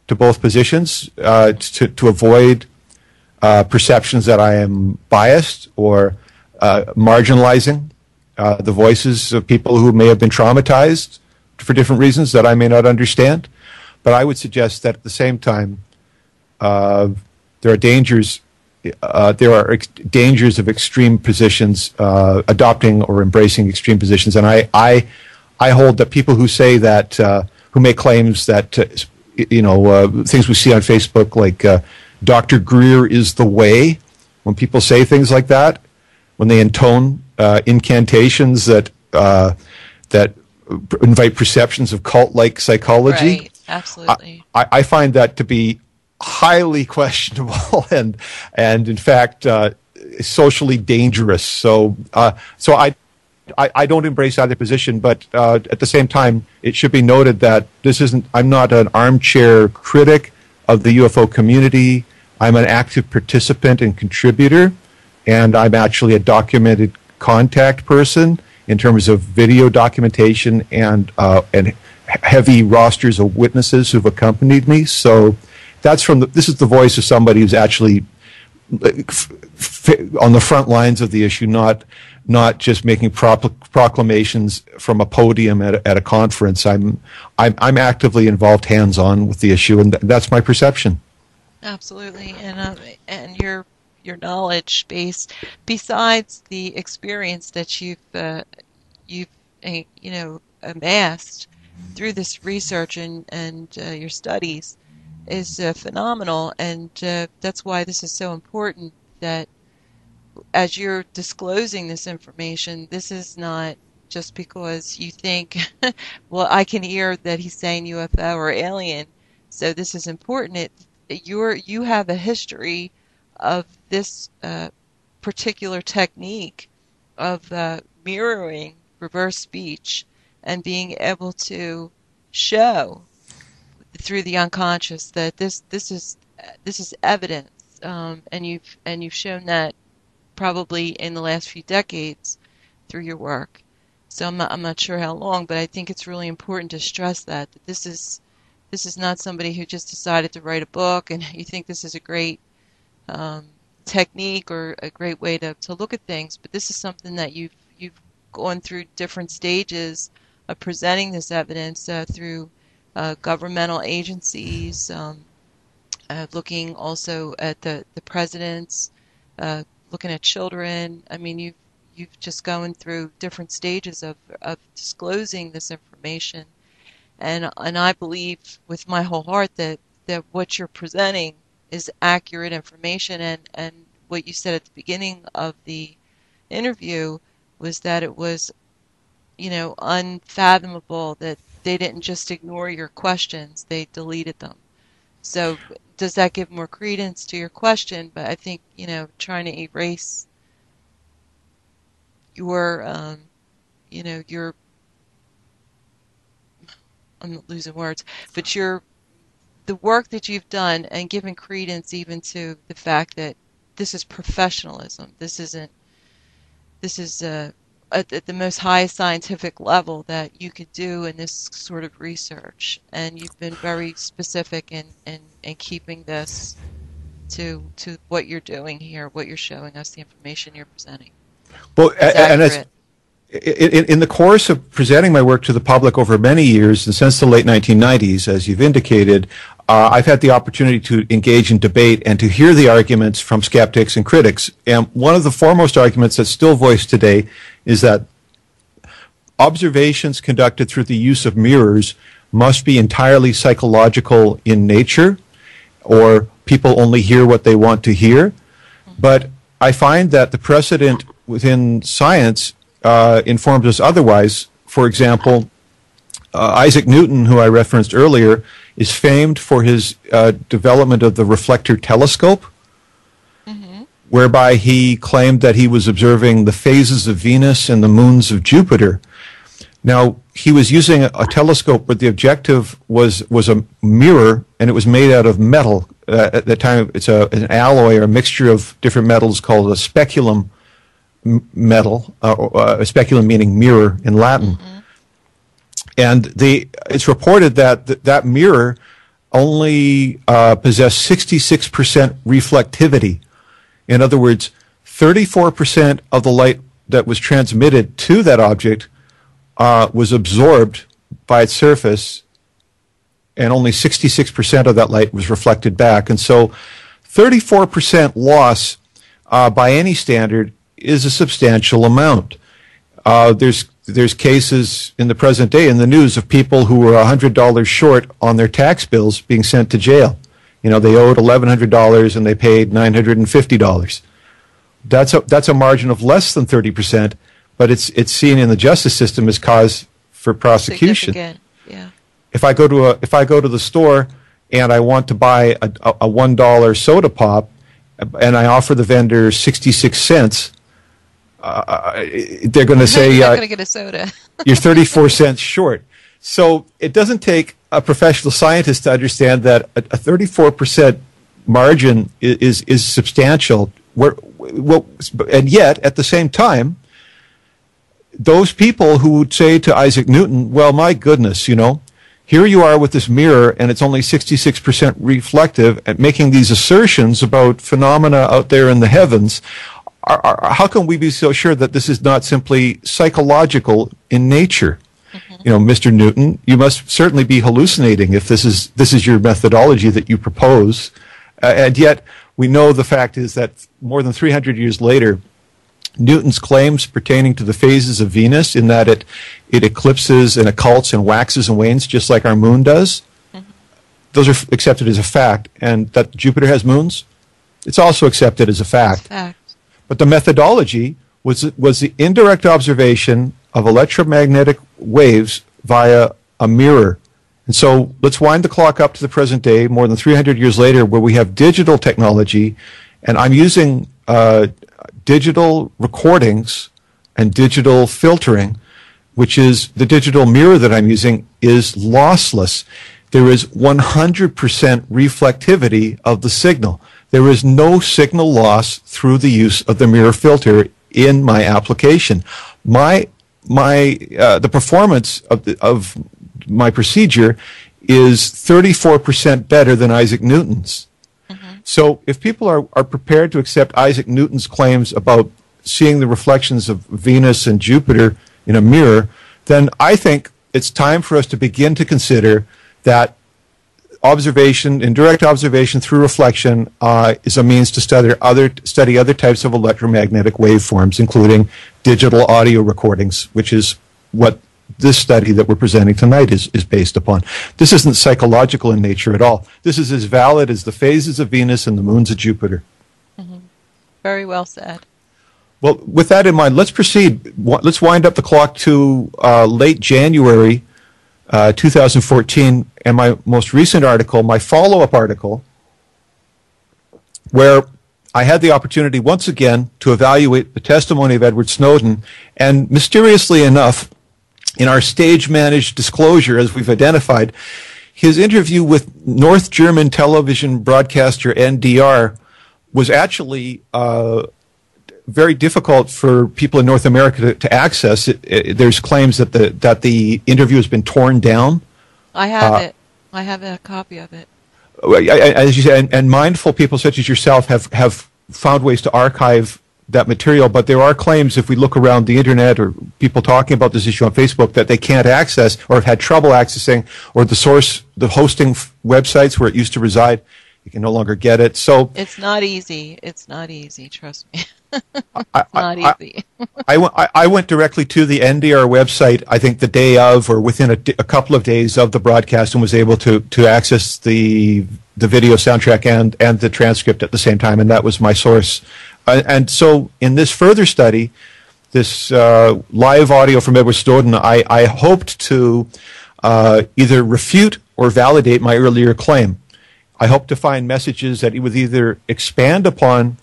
to both positions to avoid perceptions that I am biased or marginalizing the voices of people who may have been traumatized for different reasons that I may not understand. But I would suggest that at the same time, there are dangers there are dangers of extreme positions, adopting or embracing extreme positions, and I hold that people who say that, who make claims that, things we see on Facebook like Dr. Greer is the way. When people say things like that, when they intone incantations that invite perceptions of cult-like psychology, Right, absolutely. I find that to be highly questionable and in fact socially dangerous. So I don't embrace either position, but at the same time, it should be noted that I'm not an armchair critic of the UFO community. I'm an active participant and contributor, and I'm actually a documented contact person in terms of video documentation and heavy rosters of witnesses who've accompanied me. So this is the voice of somebody who's actually on the front lines of the issue, not just making proclamations from a podium at a conference. I'm actively involved, hands-on with the issue, and that's my perception. Absolutely, and your knowledge base, besides the experience that you've amassed through this research and your studies, is phenomenal, and that's why this is so important, that as you're disclosing this information, this is not just because you think, well, I can hear that he's saying UFO or alien, so this is important. You have a history of this particular technique of mirroring reverse speech and being able to show through the unconscious that this is evidence, and you've shown that probably in the last few decades through your work. So I'm not sure how long, but I think it's really important to stress that this is not somebody who just decided to write a book and you think this is a great technique or a great way to look at things, but this is something that you've gone through different stages of presenting this evidence through governmental agencies, looking also at the presidents, looking at children. I mean, you've just gone through different stages of disclosing this information, and I believe with my whole heart that what you're presenting is accurate information, and what you said at the beginning of the interview was that it was, unfathomable that they didn't just ignore your questions, they deleted them. So does that give more credence to your question? But I think, trying to erase your, I'm losing words, but the work that you've done and giving credence even to the fact that this is professionalism. This is at the most highest scientific level that you could do in this sort of research, and you've been very specific in keeping this to what you're doing here, what you're showing us, the information you're presenting. Well, in the course of presenting my work to the public over many years, and since the late 1990s, as you've indicated, I've had the opportunity to engage in debate and to hear the arguments from skeptics and critics. And one of the foremost arguments that's still voiced today is that observations conducted through the use of mirrors must be entirely psychological in nature, or people only hear what they want to hear. But I find that the precedent within science informs us otherwise. For example, Isaac Newton, who I referenced earlier, is famed for his development of the reflector telescope, whereby he claimed that he was observing the phases of Venus and the moons of Jupiter. Now, he was using a telescope, but the objective was a mirror, and it was made out of metal. At that time, it's an alloy or a mixture of different metals called a speculum metal, a speculum meaning mirror in Latin. And it's reported that mirror only possessed 66% reflectivity. In other words, 34% of the light that was transmitted to that object was absorbed by its surface, and only 66% of that light was reflected back. And so 34% loss by any standard is a substantial amount. There's cases in the present day in the news of people who were $100 short on their tax bills being sent to jail. You know, they owed $1,100 and they paid $950. That's a margin of less than 30%, but it's seen in the justice system as cause for prosecution. Significant. Yeah. If I go to the store and I want to buy a $1 soda pop, and I offer the vendor 66 cents, they're going to say, "You're not going to get a soda." You're 34 cents short. So it doesn't take a professional scientist to understand that a 34% margin is substantial. And yet, at the same time, those people who would say to Isaac Newton, "Well, my goodness, you know, here you are with this mirror, and it's only 66% reflective," and making these assertions about phenomena out there in the heavens, how can we be so sure that this is not simply psychological in nature? Mm-hmm. You know, Mr. Newton, you must certainly be hallucinating if this is your methodology that you propose. And yet, we know the fact is that more than 300 years later, Newton's claims pertaining to the phases of Venus, in that it eclipses and occults and waxes and wanes just like our moon does, mm-hmm. those are accepted as a fact. And that Jupiter has moons, it's also accepted as a fact. But the methodology was the indirect observation of electromagnetic waves via a mirror. And so let's wind the clock up to the present day, more than 300 years later, where we have digital technology, and I'm using digital recordings and digital filtering, which is the digital mirror that I'm using is lossless. There is 100% reflectivity of the signal. There is no signal loss through the use of the mirror filter in my application. The performance of my procedure is 34% better than Isaac Newton's. Mm-hmm. So if people are prepared to accept Isaac Newton's claims about seeing the reflections of Venus and Jupiter in a mirror, then I think it's time for us to begin to consider that observation, indirect observation through reflection, is a means to study other types of electromagnetic waveforms, including digital audio recordings, which is what this study that we're presenting tonight is based upon. This isn't psychological in nature at all. This is as valid as the phases of Venus and the moons of Jupiter. Mm-hmm. Very well said. Well, with that in mind, let's proceed. Let's wind up the clock to late January 2014, and my most recent article, my follow-up article, where I had the opportunity once again to evaluate the testimony of Edward Snowden, and mysteriously enough, in our stage-managed disclosure, as we've identified, his interview with North German television broadcaster NDR was actually very difficult for people in North America to access. There's claims that the interview has been torn down. I have it. I have a copy of it. As you say, and mindful people such as yourself have found ways to archive that material, but there are claims, if we look around the internet or people talking about this issue on Facebook, that they can't access or have had trouble accessing, or the hosting websites where it used to reside, you can no longer get it. So it's not easy. It's not easy. Trust me. It's not easy. I went directly to the NDR website, I think the day of or within a couple of days of the broadcast, and was able to access the video soundtrack and the transcript at the same time, and that was my source. And so in this further study, this live audio from Edward Snowden, I hoped to either refute or validate my earlier claim. I hope to find messages that would either expand upon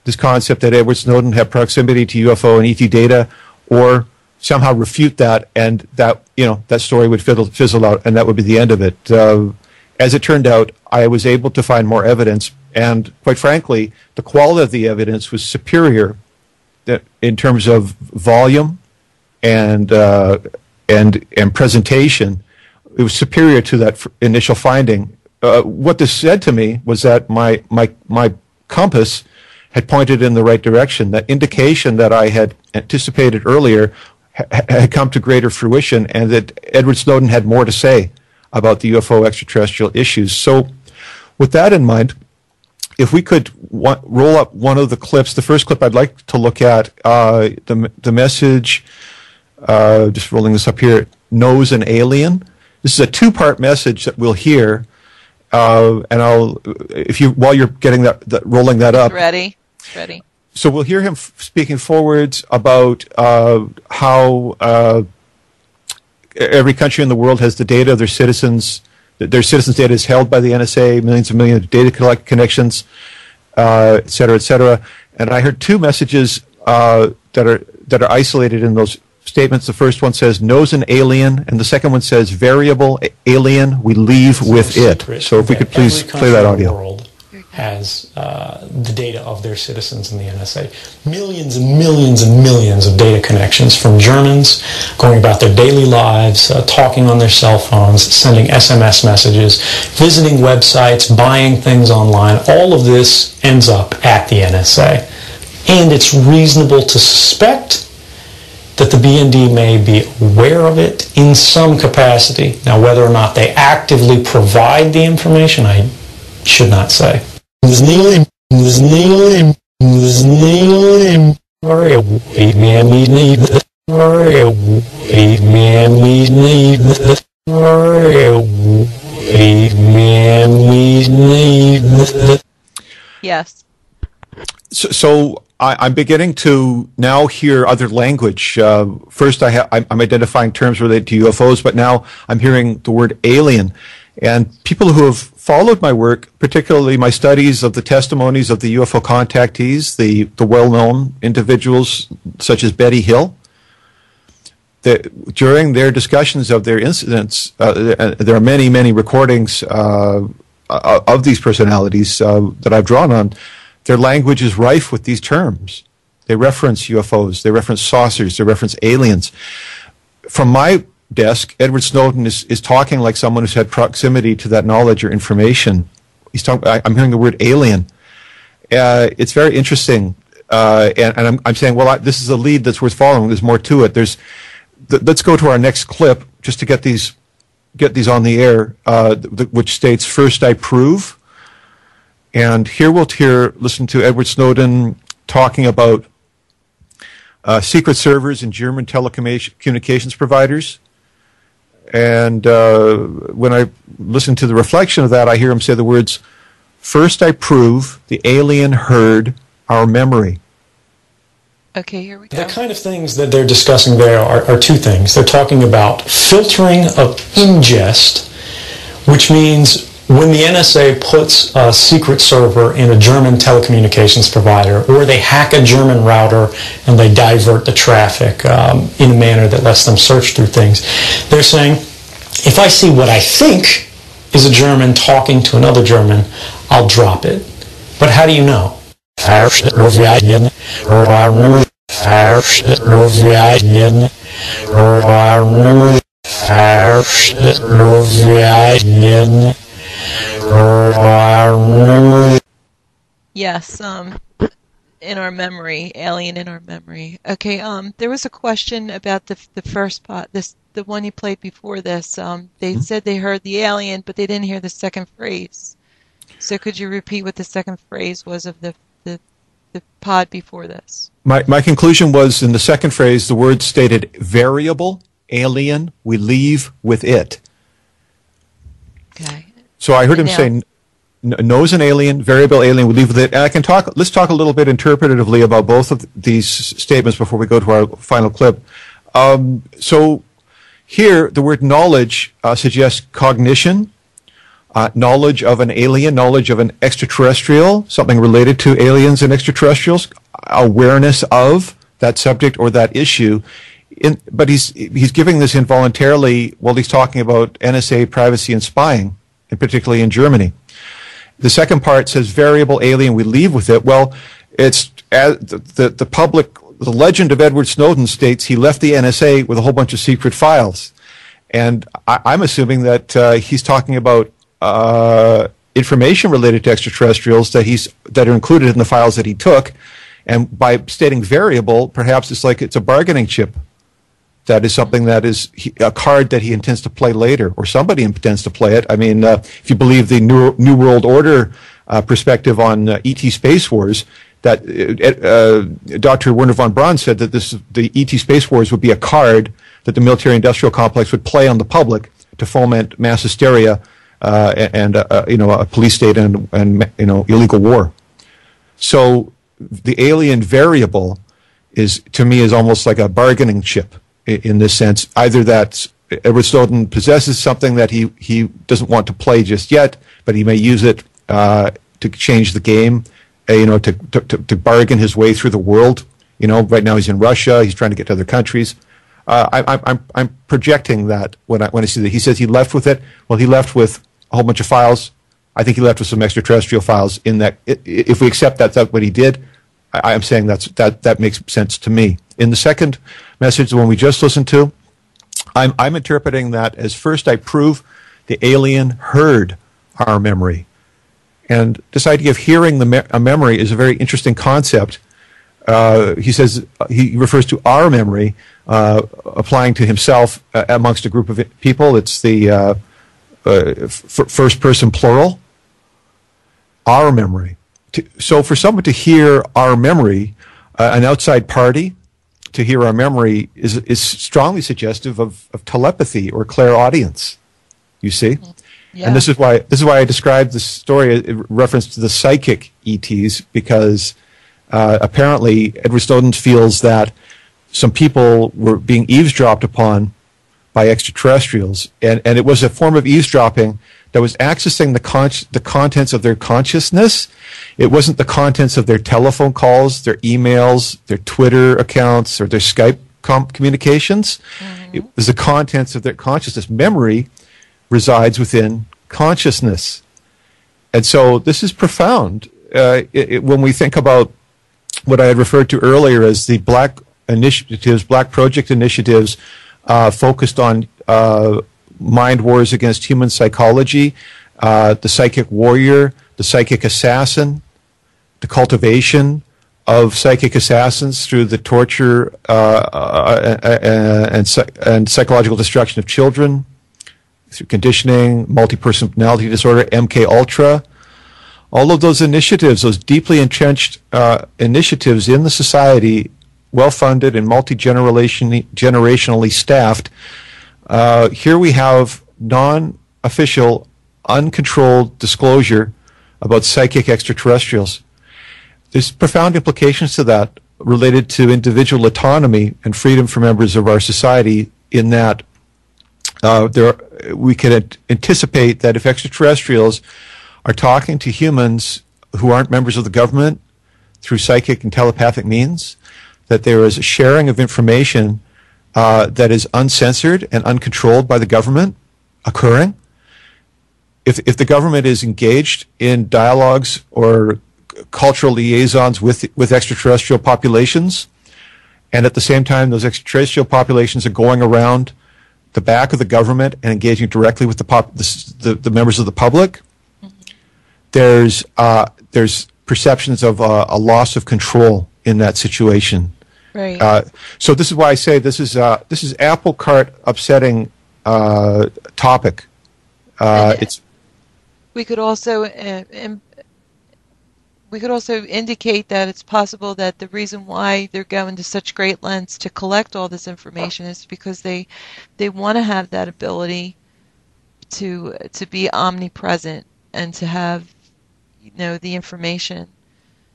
this concept that Edward Snowden had proximity to UFO and ET data, or somehow refute that, and that that story would fizzle out, and that would be the end of it. As it turned out, I was able to find more evidence, and quite frankly, the quality of the evidence was superior in terms of volume and presentation. It was superior to that initial finding. What this said to me was that my compass had pointed in the right direction. That indication that I had anticipated earlier had come to greater fruition, and that Edward Snowden had more to say about the UFO extraterrestrial issues. So with that in mind, if we could roll up one of the clips, the first clip I'd like to look at, the message, just rolling this up here, knows an alien. This is a two-part message that we'll hear, and while you're getting that rolling that up. Ready. So we'll hear him speaking forwards about how every country in the world has the data of their citizens. Their citizens' data is held by the NSA, millions and millions of data connections, et cetera, et cetera. And I heard two messages that are isolated in those statements. The first one says knows an alien, and the second one says variable alien. We leave with it. So if we could please play that audio. Has the data of their citizens in the NSA. Millions and millions and millions of data connections from Germans going about their daily lives, talking on their cell phones, sending SMS messages, visiting websites, buying things online. All of this ends up at the NSA. And it's reasonable to suspect that the BND may be aware of it in some capacity. Now, whether or not they actively provide the information, I should not say. Yes. So I'm beginning to now hear other language. First, I'm identifying terms related to UFOs, but now I'm hearing the word alien. And people who have followed my work, particularly my studies of the testimonies of the UFO contactees, the well-known individuals such as Betty Hill, during their discussions of their incidents, there are many, many recordings of these personalities that I've drawn on. Their language is rife with these terms. They reference UFOs, they reference saucers, they reference aliens. From my desk, Edward Snowden is talking like someone who's had proximity to that knowledge or information. I'm hearing the word alien. It's very interesting, and I'm saying, well, this is a lead that's worth following. There's more to it. Let's go to our next clip just to get these on the air, which states, "First I prove." And here we'll listen to Edward Snowden talking about secret servers in German telecommunications providers. And when I listen to the reflection of that, I hear him say the words, "First I prove the alien heard our memory." Okay, here we go. The kind of things that they're discussing there are two things. They're talking about filtering of ingest, which means when the NSA puts a secret server in a German telecommunications provider, or they hack a German router and they divert the traffic in a manner that lets them search through things, they're saying, if I see what I think is a German talking to another German, I'll drop it. But how do you know? Yes, in our memory, alien in our memory. Okay, there was a question about the first part, the one you played before this. They said they heard the alien, but they didn't hear the second phrase. So could you repeat what the second phrase was of the pod before this? My conclusion was, in the second phrase, the word stated variable, alien, we leave with it. Okay. So I heard him say, knows an alien, variable alien, we leave with it. And let's talk a little bit interpretatively about both of these statements before we go to our final clip. So here, the word knowledge suggests cognition, knowledge of an alien, knowledge of an extraterrestrial, something related to aliens and extraterrestrials, awareness of that subject or that issue. But he's giving this involuntarily while he's talking about NSA privacy and spying, and particularly in Germany. The second part says variable alien, we leave with it. Well, it's the legend of Edward Snowden states he left the NSA with a whole bunch of secret files. And I'm assuming that he's talking about information related to extraterrestrials that are included in the files that he took. And by stating variable, perhaps it's a bargaining chip. That is something that is a card that he intends to play later, or somebody intends to play it. I mean, if you believe the New World Order perspective on ET Space Wars, that Dr. Werner von Braun said that the ET Space Wars would be a card that the military-industrial complex would play on the public to foment mass hysteria and a police state and illegal war. So the alien variable to me is almost like a bargaining chip in this sense. Either that Edward Snowden possesses something that he doesn't want to play just yet, but he may use it to change the game, to bargain his way through the world. Right now he's in Russia. He's trying to get to other countries. I'm projecting that when I see that he says he left with it. Well, he left with a whole bunch of files. I think he left with some extraterrestrial files. In that, if we accept that's what he did, I'm saying that makes sense to me. In the second message, the one we just listened to, I'm interpreting that as, first, I prove the alien heard our memory, and this idea of hearing a memory is a very interesting concept. He says he refers to our memory, applying to himself amongst a group of people. It's the first person plural. Our memory. So for someone to hear our memory, an outside party, to hear our memory is strongly suggestive of telepathy or clairaudience. You see? Yeah. And this is why I described this story in reference to the psychic ETs, because apparently Edward Snowden feels that some people were being eavesdropped upon by extraterrestrials, and it was a form of eavesdropping that was accessing the contents of their consciousness. It wasn't the contents of their telephone calls, their emails, their Twitter accounts, or their Skype communications. Mm-hmm. It was the contents of their consciousness. Memory resides within consciousness. And so this is profound. When we think about what I had referred to earlier as the black project initiatives focused on mind wars against human psychology, the psychic warrior, the psychic assassin, the cultivation of psychic assassins through the torture and psychological destruction of children, through conditioning, multi-personality disorder, MK Ultra. All of those initiatives, those deeply entrenched initiatives in the society, well-funded and multi-generationally staffed. Here we have non-official, uncontrolled disclosure about psychic extraterrestrials. There's profound implications to that related to individual autonomy and freedom for members of our society, in that we can anticipate that if extraterrestrials are talking to humans who aren't members of the government through psychic and telepathic means, that there is a sharing of information that is uncensored and uncontrolled by the government occurring. If the government is engaged in dialogues or cultural liaisons with extraterrestrial populations, and at the same time those extraterrestrial populations are going around the back of the government and engaging directly with the members of the public, there's perceptions of a loss of control in that situation. Right. So this is why I say this is apple cart upsetting topic. We could also indicate that it's possible that the reason why they're going to such great lengths to collect all this information is because they want to have that ability to be omnipresent and to have the information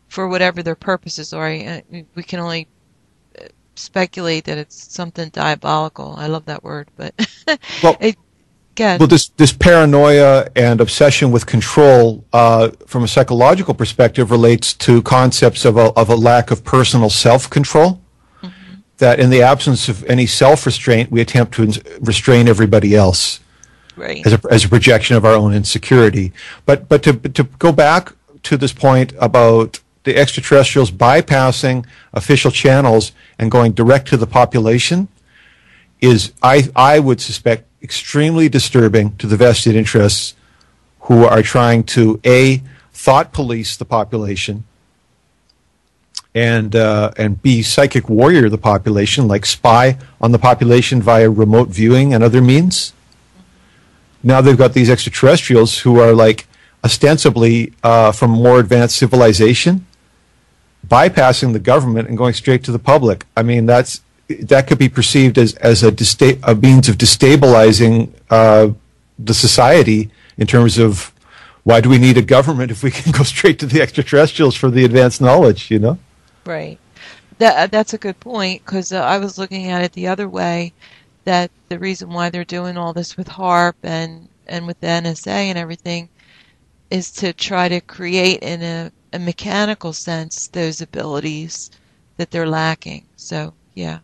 for whatever their purposes are. We can only speculate that it's something diabolical. I love that word, but this paranoia and obsession with control, from a psychological perspective, relates to concepts of a lack of personal self-control. Mm-hmm. That in the absence of any self-restraint, we attempt to restrain everybody else, right, as a projection of our own insecurity. But to go back to this point about the extraterrestrials bypassing official channels and going direct to the population is, I would suspect, extremely disturbing to the vested interests who are trying to thought police the population and B, psychic warrior the population, like spy on the population via remote viewing and other means. Now they've got these extraterrestrials who are like ostensibly from more advanced civilization, bypassing the government and going straight to the public. I mean, that could be perceived as a means of destabilizing the society in terms of why do we need a government if we can go straight to the extraterrestrials for the advanced knowledge, you know? Right. That's a good point, because I was looking at it the other way, that the reason why they're doing all this with HARP and with the NSA and everything is to try to create in a mechanical sense those abilities that they're lacking. So, yeah.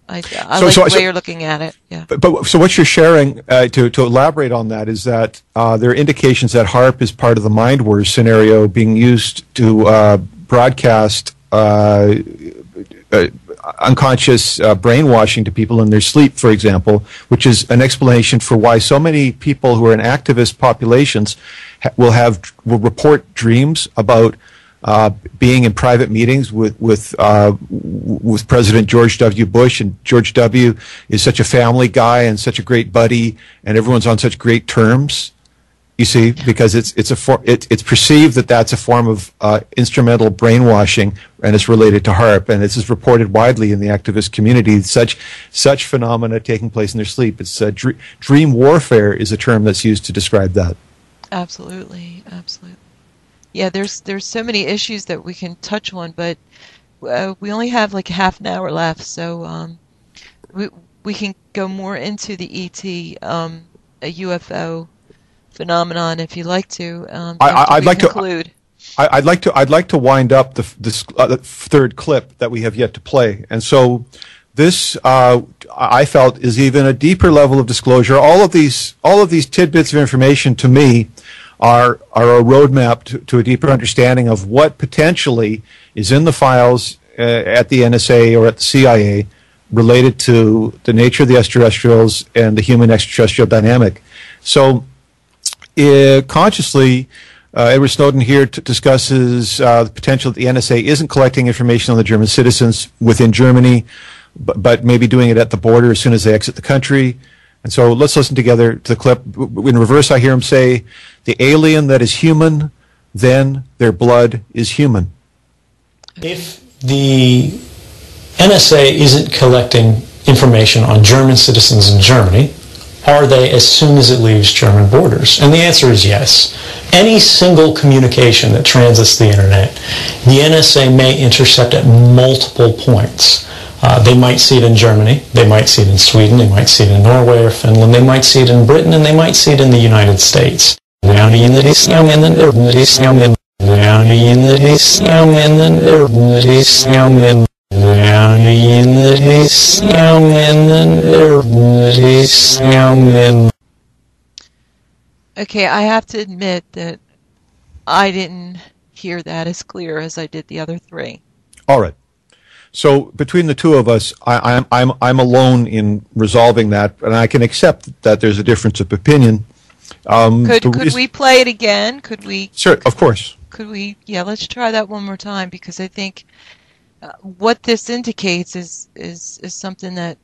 I like the way you're looking at it. Yeah. But so what you're sharing, to elaborate on that, is that there are indications that HARP is part of the Mind Wars scenario being used to broadcast unconscious brainwashing to people in their sleep, for example, which is an explanation for why so many people who are in activist populations will report dreams about being in private meetings with President George W. Bush, and George W. is such a family guy and such a great buddy, and everyone's on such great terms. You see, because it's perceived that that's a form of instrumental brainwashing, and it's related to HARP, and this is reported widely in the activist community. Such phenomena taking place in their sleep. It's dream warfare is a term that's used to describe that. Absolutely, absolutely. Yeah, there's so many issues that we can touch on, but we only have like half an hour left, so we can go more into the ET, a UFO phenomenon if you'd like to. I'd like conclude. I'd like to wind up the third clip that we have yet to play, and so this I felt is even a deeper level of disclosure. All of these tidbits of information to me are a roadmap to a deeper understanding of what potentially is in the files at the NSA or at the CIA related to the nature of the extraterrestrials and the human extraterrestrial dynamic. So consciously, Edward Snowden here discusses the potential that the NSA isn't collecting information on the German citizens within Germany, but maybe doing it at the border as soon as they exit the country. And so let's listen together to the clip. In reverse, I hear him say, "The alien that is human, then their blood is human." If the NSA isn't collecting information on German citizens in Germany, are they as soon as it leaves German borders? And the answer is yes. Any single communication that transits the internet, the NSA may intercept at multiple points. They might see it in Germany, they might see it in Sweden, they might see it in Norway or Finland, they might see it in Britain, and they might see it in the United States. Okay, I have to admit that I didn't hear that as clear as I did the other three. All right. So between the two of us, I'm alone in resolving that, and I can accept that there's a difference of opinion. Could we play it again? Could we? Sure, of course. Could we? Yeah, let's try that one more time, because I think what this indicates is something that,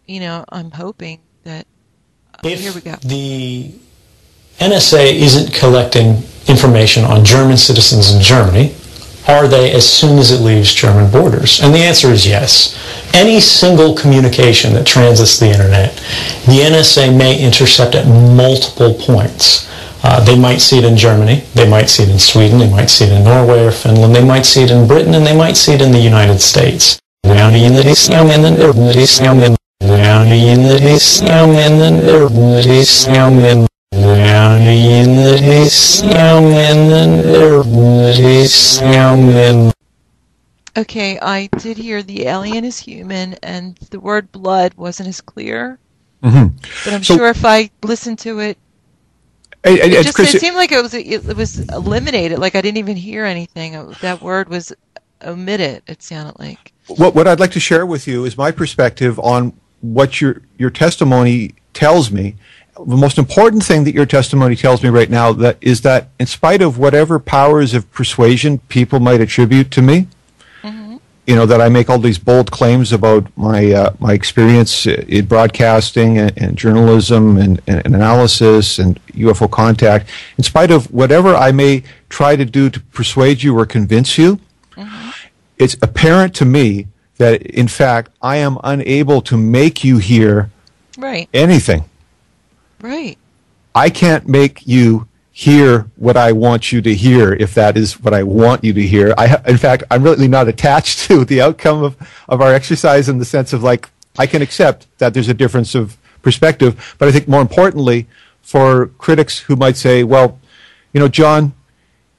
you know, I'm hoping that. Here we go. The NSA isn't collecting information on German citizens in Germany, are they as soon as it leaves German borders? And the answer is yes. Any single communication that transits the internet, the NSA may intercept at multiple points. They might see it in Germany, they might see it in Sweden, they might see it in Norway or Finland, they might see it in Britain, and they might see it in the United States. Okay, I did hear the alien is human, and the word blood wasn't as clear. Mm-hmm. But I'm sure if I listened to it, it seemed like it was eliminated. Like I didn't even hear anything. That word was omitted. It sounded like. What I'd like to share with you is my perspective on what your testimony tells me. The most important thing that your testimony tells me right now is that in spite of whatever powers of persuasion people might attribute to me, that I make all these bold claims about my experience in broadcasting and journalism and analysis and UFO contact, in spite of whatever I may try to do to persuade you or convince you, it's apparent to me that, in fact, I am unable to make you hear anything. Right. I can't make you hear what I want you to hear, if that is what I want you to hear. In fact, I'm really not attached to the outcome of our exercise, in the sense of, like, I can accept that there's a difference of perspective, but I think more importantly, for critics who might say, well, John,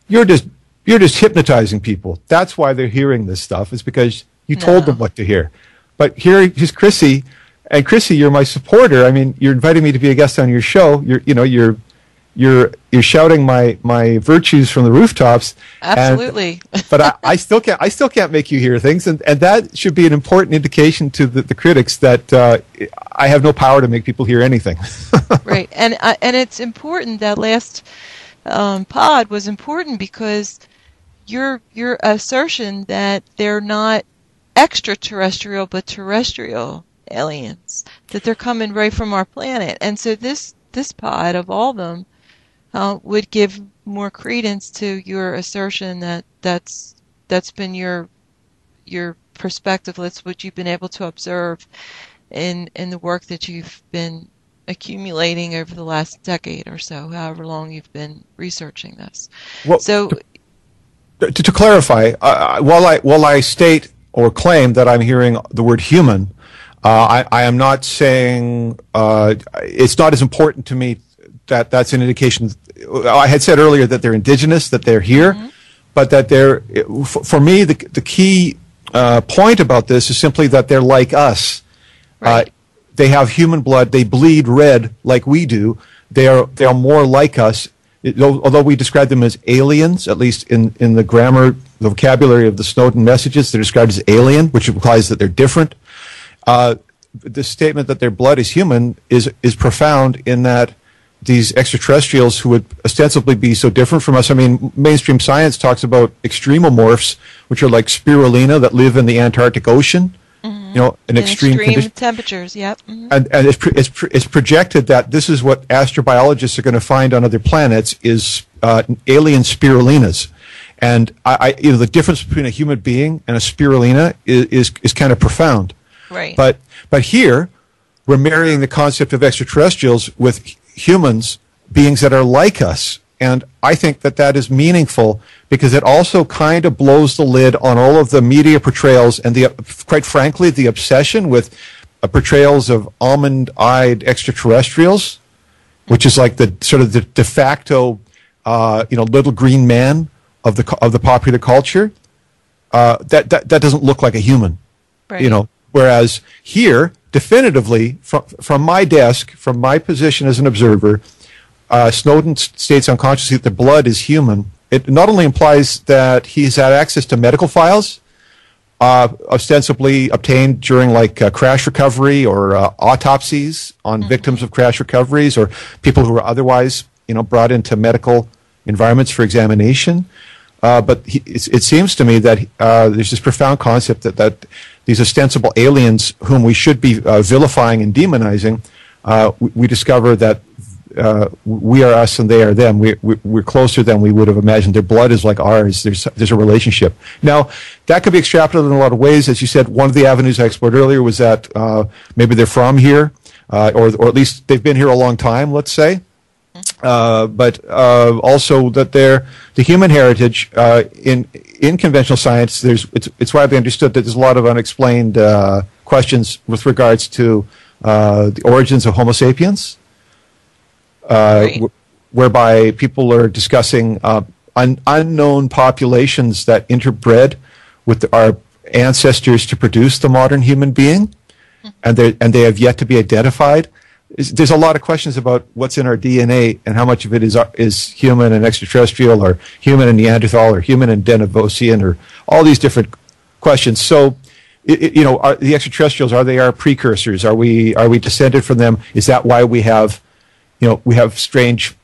you're just hypnotizing people. That's why they're hearing this stuff, is because you told them what to hear. But here is Chrissy, and Chrissy, you're my supporter. I mean, you're inviting me to be a guest on your show. You're shouting my virtues from the rooftops. Absolutely. But I still can't make you hear things, and that should be an important indication to the critics that I have no power to make people hear anything. Right, and it's important. That last pod was important because your assertion that they're not extraterrestrial but terrestrial aliens, that they're coming right from our planet, and so this pod of all of them would give more credence to your assertion that that's been your perspective. That's what you've been able to observe in the work that you've been accumulating over the last decade or so, however long you've been researching this. Well, so, to clarify, while I state or claim that I'm hearing the word human, I am not saying it's not as important to me that that's an indication. I had said earlier that they're indigenous, that they're here, but that they're, for me, the key point about this is simply that they're like us. right. They have human blood. They bleed red like we do. They are more like us. Although we describe them as aliens, at least in the grammar, the vocabulary of the Snowden messages, they're described as alien, which implies that they're different. The statement that their blood is human is profound, in that these extraterrestrials, who would ostensibly be so different from us. I mean, mainstream science talks about extremomorphs, which are like spirulina that live in the Antarctic Ocean. In extreme temperatures. Yep. And it's projected that this is what astrobiologists are going to find on other planets, is alien spirulinas. And the difference between a human being and a spirulina is kind of profound. Right. But here, we're marrying the concept of extraterrestrials with humans, beings that are like us. And I think that is meaningful, because it also kind of blows the lid on all of the media portrayals and, quite frankly, the obsession with portrayals of almond-eyed extraterrestrials, which is like the sort of the de facto, little green man of the popular culture. That doesn't look like a human, right. Whereas here, definitively, from my desk, from my position as an observer, Snowden states unconsciously that the blood is human. It not only implies that he's had access to medical files, ostensibly obtained during crash recovery or autopsies on victims of crash recoveries, or people who are otherwise brought into medical environments for examination. But it seems to me that there's this profound concept that these ostensible aliens, whom we should be vilifying and demonizing, we discover that we are us and they are them. We're closer than we would have imagined. Their blood is like ours. There's a relationship. Now, that could be extrapolated in a lot of ways. As you said, one of the avenues I explored earlier was that maybe they're from here, or at least they've been here a long time, let's say. But also that they're the human heritage in conventional science. It's widely understood that there's a lot of unexplained questions with regards to the origins of Homo sapiens. Right. Whereby people are discussing unknown populations that interbred with our ancestors to produce the modern human being, and they have yet to be identified. There's a lot of questions about what's in our DNA and how much of it is human and extraterrestrial, or human and Neanderthal, or human and Denisovanian, or all these different questions. So, are the extraterrestrials, are they our precursors? Are we descended from them? Is that why we have strange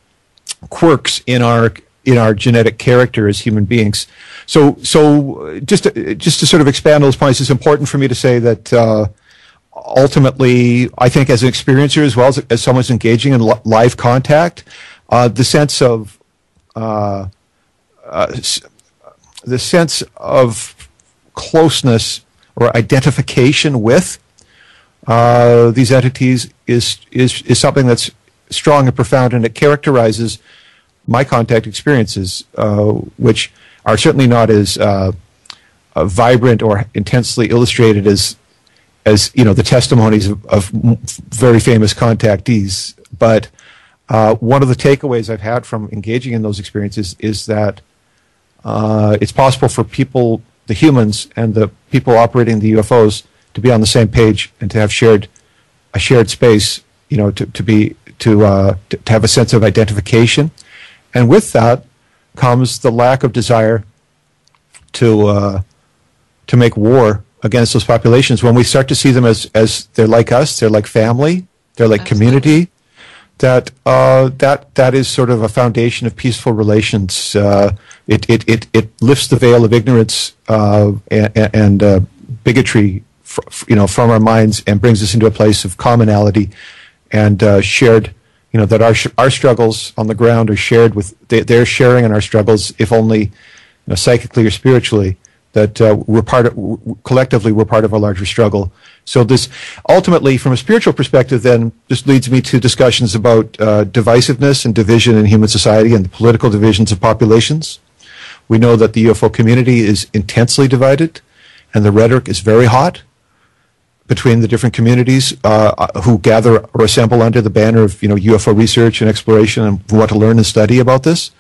quirks in our in our genetic character as human beings. So just to sort of expand those points, it's important for me to say that ultimately, I think as an experiencer as well as someone who's engaging in live contact, the sense of closeness or identification with these entities is something that's strong and profound, and it characterizes my contact experiences, which are certainly not as vibrant or intensely illustrated as the testimonies of very famous contactees. But one of the takeaways I've had from engaging in those experiences is that it's possible for people, the humans and the people operating the UFOs, to be on the same page and to have a shared space, to have a sense of identification. And with that comes the lack of desire to make war against those populations. When we start to see them as they're like us, they're like family, they're like community, that is sort of a foundation of peaceful relations. It lifts the veil of ignorance and bigotry, from our minds, and brings us into a place of commonality and shared. That our struggles on the ground are shared with. They're sharing in our struggles, if only psychically or spiritually. That collectively we're part of a larger struggle. So this ultimately, from a spiritual perspective, then this leads me to discussions about divisiveness and division in human society and the political divisions of populations. We know that the UFO community is intensely divided, and the rhetoric is very hot between the different communities who gather or assemble under the banner of UFO research and exploration and who want to learn and study about this.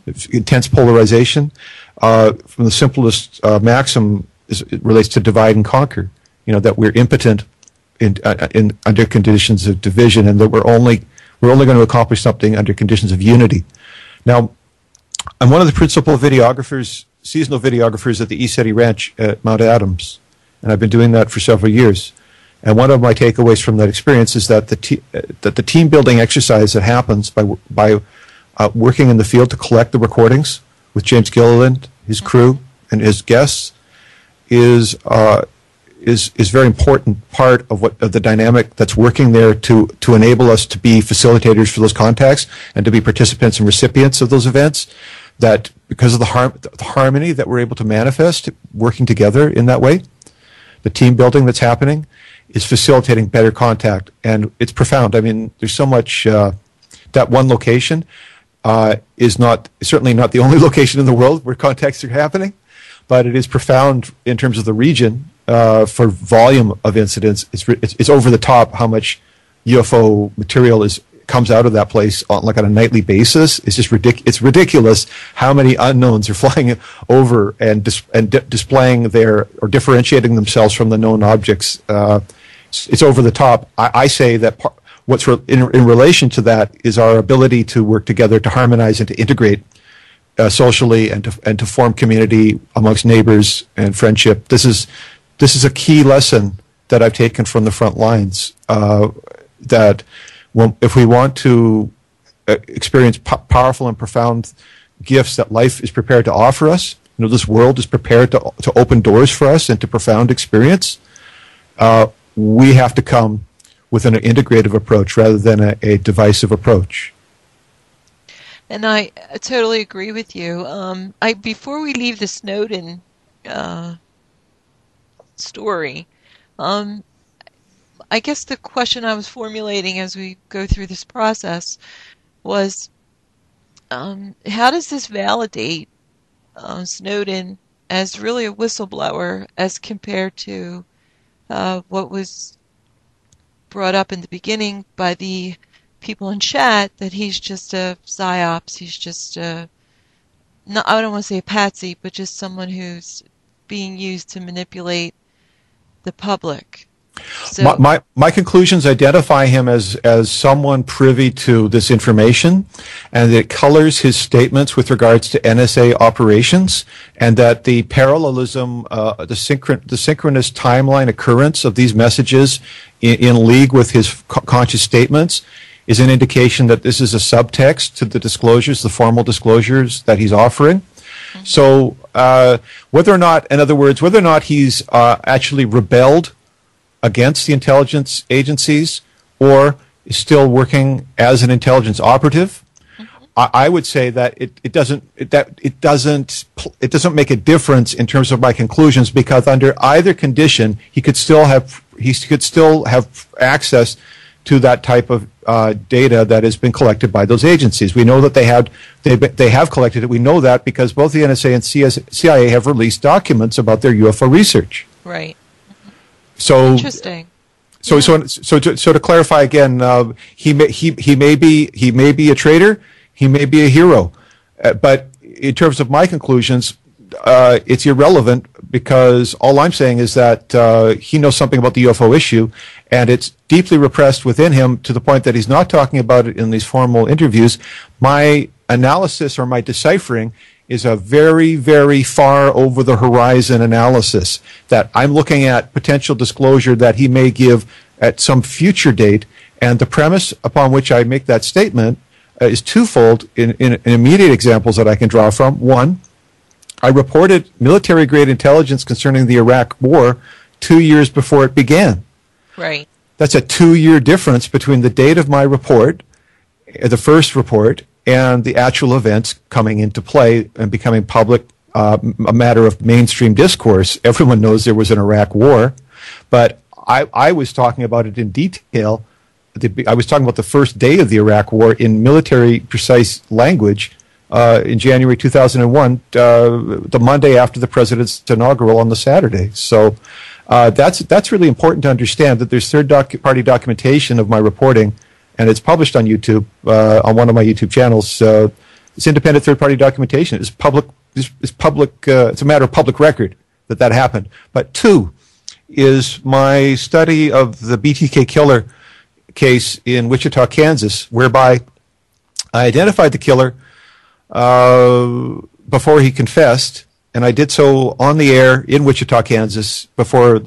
It's intense polarization. From the simplest maxim, it relates to divide and conquer. That we're impotent under conditions of division, and that we're only going to accomplish something under conditions of unity. Now, I'm one of the principal seasonal videographers at the ECETI Ranch at Mount Adams, and I've been doing that for several years. And one of my takeaways from that experience is that the team building exercise that happens by working in the field to collect the recordings with James Gilliland, his crew, and his guests is a very important part of the dynamic that's working there to enable us to be facilitators for those contacts and to be participants and recipients of those events. That because of the harmony that we're able to manifest working together in that way, the team building that's happening is facilitating better contact, and it's profound. I mean, there's so much that one location is certainly not the only location in the world where contacts are happening, but it is profound in terms of the region for volume of incidents. It's over the top how much UFO material comes out of that place on a nightly basis. It's just it's ridiculous how many unknowns are flying over and displaying or differentiating themselves from the known objects. It's over the top. I say that what's in relation to that is our ability to work together, to harmonize and to integrate socially, and to form community amongst neighbors and friendship. This is a key lesson that I've taken from the front lines. That if we want to experience powerful and profound gifts that life is prepared to offer us, this world is prepared to open doors for us into profound experience, we have to come with an integrative approach rather than a divisive approach. And I totally agree with you. Before we leave the Snowden story, I guess the question I was formulating as we go through this process was, how does this validate Snowden as really a whistleblower as compared to what was brought up in the beginning by the people in chat, that he's just a psyops, he's just I don't want to say a patsy, but just someone who's being used to manipulate the public. So my conclusions identify him as someone privy to this information, and it colors his statements with regards to NSA operations, and that the parallelism, the synchronous timeline occurrence of these messages in league with his conscious statements is an indication that this is a subtext to the disclosures, the formal disclosures that he's offering. So whether or not, in other words, whether or not he's actually rebelled against the intelligence agencies or is still working as an intelligence operative, I would say that it doesn't make a difference in terms of my conclusions, because under either condition he could still have access to that type of data that has been collected by those agencies. We know that they have collected it. We know that because both the NSA and CIA have released documents about their UFO research. Right. So interesting. So to clarify again, he may be a traitor. He may be a hero, but in terms of my conclusions, it's irrelevant, because all I'm saying is that he knows something about the UFO issue, and it's deeply repressed within him to the point that he's not talking about it in these formal interviews. My analysis or my deciphering is a very, very far over the horizon analysis that I'm looking at potential disclosure that he may give at some future date, and the premise upon which I make that statement is twofold in immediate examples that I can draw from. One, I reported military-grade intelligence concerning the Iraq War 2 years before it began. Right. That's a 2-year difference between the date of my report, the first report, and the actual events coming into play and becoming public, a matter of mainstream discourse. Everyone knows there was an Iraq War, but I was talking about it in detail. I was talking about the first day of the Iraq War in military precise language in January 2001, the Monday after the president's inaugural on the Saturday. So that's really important to understand, that there's third-party documentation of my reporting, and it's published on YouTube, on one of my YouTube channels. It's independent third-party documentation. It's public. It's a matter of public record that happened. But two is my study of the BTK killer case in Wichita, Kansas, whereby I identified the killer before he confessed, and I did so on the air in Wichita, Kansas, before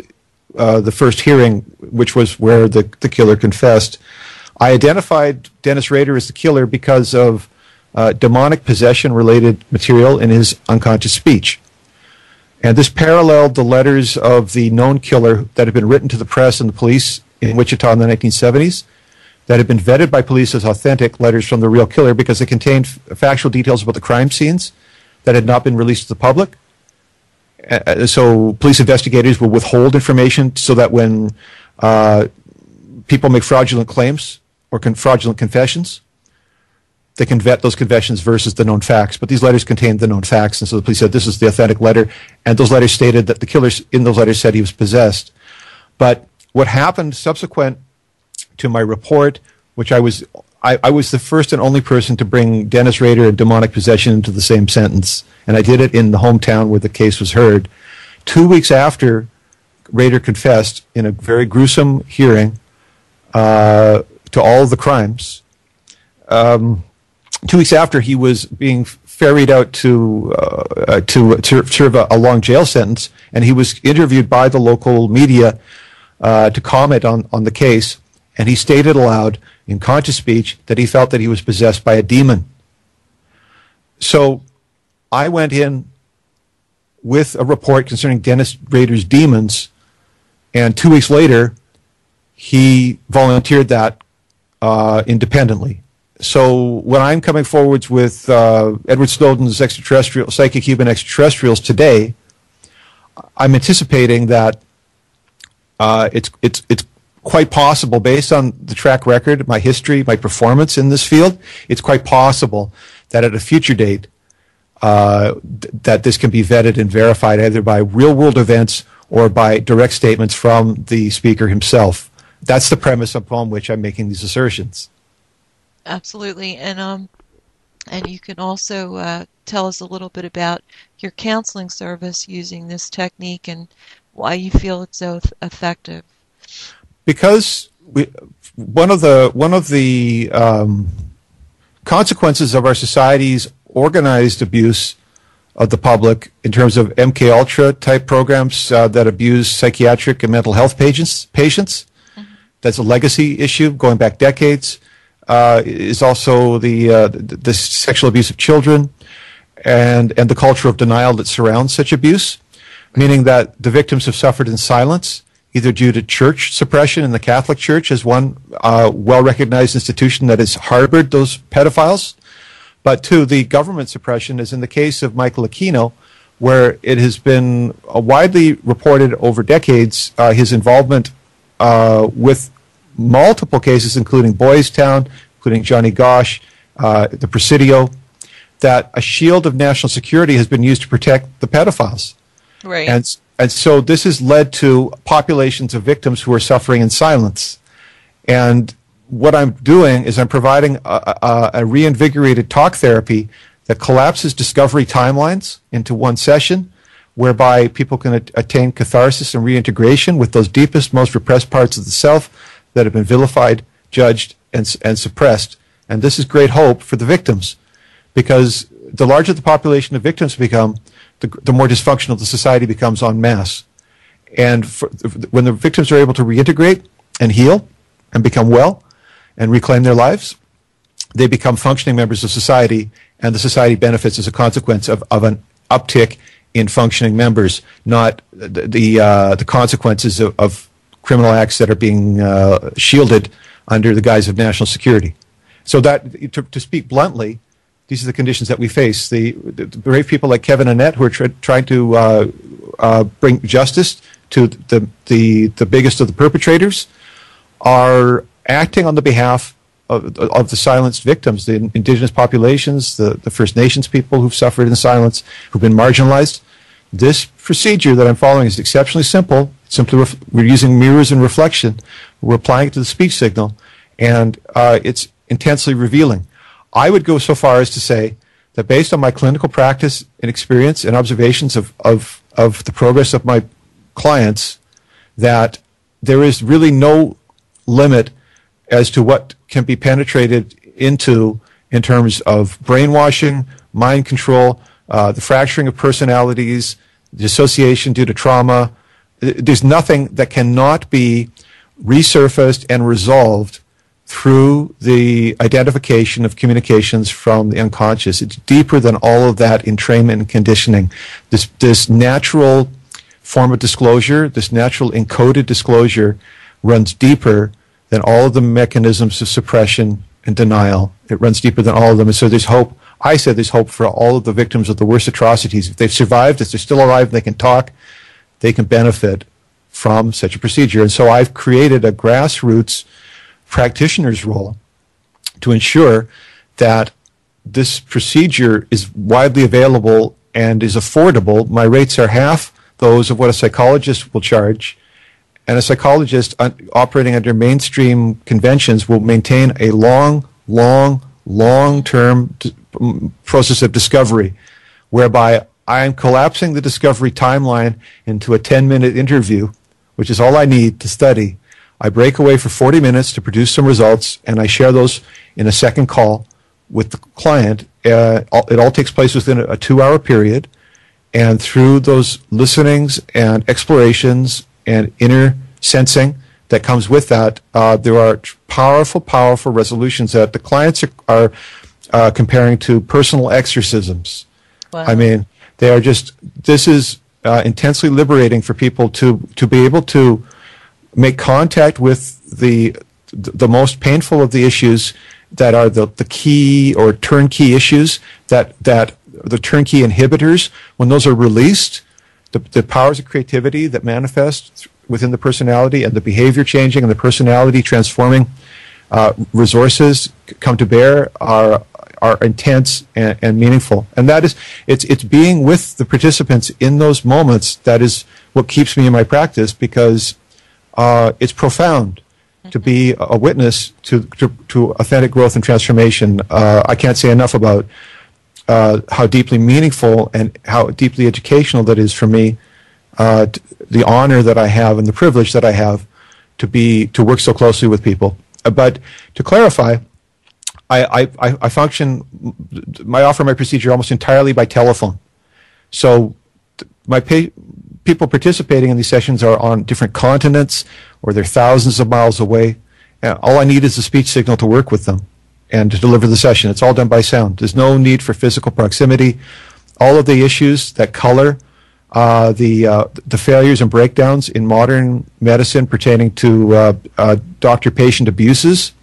the first hearing, which was where the killer confessed. I identified Dennis Rader as the killer because of demonic possession-related material in his unconscious speech. And this paralleled the letters of the known killer that had been written to the press and the police in Wichita in the 1970s, that had been vetted by police as authentic letters from the real killer because they contained factual details about the crime scenes that had not been released to the public. So police investigators will withhold information so that when people make fraudulent claims or fraudulent confessions, they can vet those confessions versus the known facts. But these letters contained the known facts, and so the police said this is the authentic letter, and those letters stated that the killer in those letters said he was possessed. But what happened subsequent to my report, which I was the first and only person to bring Dennis Rader and demonic possession into the same sentence, and I did it in the hometown where the case was heard. 2 weeks after Rader confessed in a very gruesome hearing to all the crimes, 2 weeks after he was being ferried out to serve a long jail sentence, and he was interviewed by the local media to comment on the case, and he stated aloud in conscious speech that he felt that he was possessed by a demon. So I went in with a report concerning Dennis Rader's demons, and 2 weeks later he volunteered that independently. So when I'm coming forwards with Edward Snowden's psychic human extraterrestrials today, I'm anticipating that it's quite possible, based on the track record, my history, my performance in this field, it's quite possible that at a future date that this can be vetted and verified either by real-world events or by direct statements from the speaker himself. That's the premise upon which I'm making these assertions. Absolutely, and you can also tell us a little bit about your counseling service using this technique and why you feel it's so effective. Because one of the consequences of our society's organized abuse of the public in terms of MK Ultra type programs that abuse psychiatric and mental health patients, that's a legacy issue going back decades. is also the sexual abuse of children and the culture of denial that surrounds such abuse, meaning that the victims have suffered in silence, either due to church suppression in the Catholic Church as one well-recognized institution that has harbored those pedophiles, but to the government suppression, as in the case of Michael Aquino, where it has been widely reported over decades his involvement with multiple cases, including Boys Town, including Johnny Gosch, the Presidio, that a shield of national security has been used to protect the pedophiles. Right. And so this has led to populations of victims who are suffering in silence. And what I'm doing is I'm providing a reinvigorated talk therapy that collapses discovery timelines into one session, whereby people can attain catharsis and reintegration with those deepest, most repressed parts of the self that have been vilified, judged, and suppressed. And this is great hope for the victims, because the larger the population of victims become, the more dysfunctional the society becomes en masse. And when the victims are able to reintegrate and heal and become well and reclaim their lives, they become functioning members of society, and the society benefits as a consequence of an uptick in functioning members, not the consequences of criminal acts that are being shielded under the guise of national security. So that, to speak bluntly, these are the conditions that we face. The brave people like Kevin and Annette, who are trying to bring justice to the biggest of the perpetrators, are acting on the behalf of the silenced victims, the indigenous populations, the First Nations people who've suffered in silence, who've been marginalized. This procedure that I'm following is exceptionally simple. Simply, we're using mirrors and reflection. We're applying it to the speech signal, and it's intensely revealing. I would go so far as to say that based on my clinical practice and experience and observations of the progress of my clients, that there is really no limit as to what can be penetrated into in terms of brainwashing, mind control, the fracturing of personalities, dissociation due to trauma. There's nothing that cannot be resurfaced and resolved through the identification of communications from the unconscious. It's deeper than all of that entrainment and conditioning. This natural form of disclosure, this natural encoded disclosure, runs deeper than all of the mechanisms of suppression and denial. It runs deeper than all of them. And so there's hope. I said there's hope for all of the victims of the worst atrocities. If they've survived, if they're still alive, they can talk, they can benefit from such a procedure. And so I've created a grassroots practitioner's role to ensure that this procedure is widely available and is affordable. My rates are half those of what a psychologist will charge, and a psychologist operating under mainstream conventions will maintain a long-term process of discovery, whereby I am collapsing the discovery timeline into a 10-minute interview, which is all I need to study. I break away for 40 minutes to produce some results, and I share those in a second call with the client. It all takes place within a 2-hour period, and through those listenings and explorations and inner sensing that comes with that, there are powerful resolutions that the clients are comparing to personal exorcisms. Wow. I mean, they are just, this is intensely liberating for people to be able to make contact with the most painful of the issues that are the key or turnkey issues, that the turnkey inhibitors. When those are released, the powers of creativity that manifest within the personality and the behavior changing and the personality transforming resources come to bear are intense and meaningful. And that is, it's being with the participants in those moments that is what keeps me in my practice, because it's profound to be a witness to authentic growth and transformation. I can't say enough about how deeply meaningful and how deeply educational that is for me, the honor that I have and the privilege that I have to work so closely with people. But to clarify, I function, I offer my procedure almost entirely by telephone. So my people participating in these sessions are on different continents, or they're thousands of miles away. All I need is a speech signal to work with them. and to deliver the session. It's all done by sound. There's no need for physical proximity. All of the issues that color the failures and breakdowns in modern medicine pertaining to doctor-patient abuses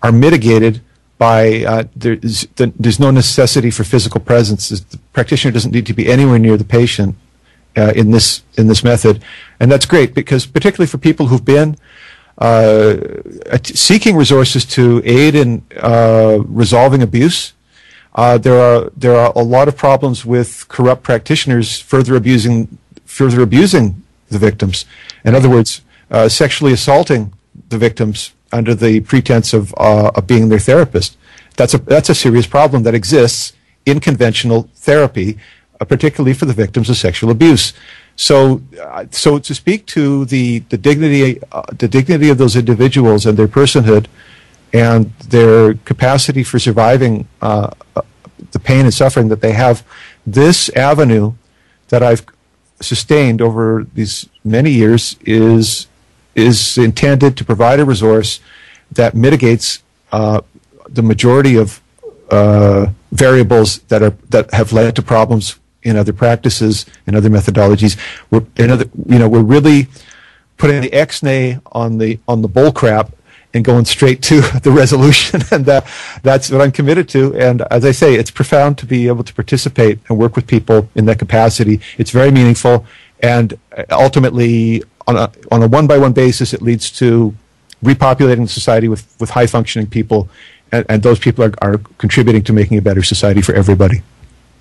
are mitigated by there's no necessity for physical presence. The practitioner doesn't need to be anywhere near the patient in this method, and that's great because particularly for people who've been seeking resources to aid in resolving abuse. There are a lot of problems with corrupt practitioners further abusing the victims. In other words, sexually assaulting the victims under the pretense of being their therapist. That's a serious problem that exists in conventional therapy, particularly for the victims of sexual abuse. So to speak to the dignity of those individuals and their personhood and their capacity for surviving the pain and suffering that they have, this avenue that I've sustained over these many years is intended to provide a resource that mitigates the majority of variables that have led to problems in other practices and other methodologies. We're really putting the X-nay on the bull crap and going straight to the resolution, and that's what I'm committed to. And as I say, it's profound to be able to participate and work with people in that capacity. It's very meaningful, and ultimately, on a one-by-one basis, it leads to repopulating society with high-functioning people, and those people are contributing to making a better society for everybody.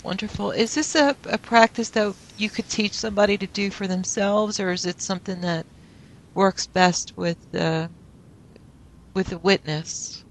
Wonderful. Is this a practice that you could teach somebody to do for themselves, or is it something that works best with a witness?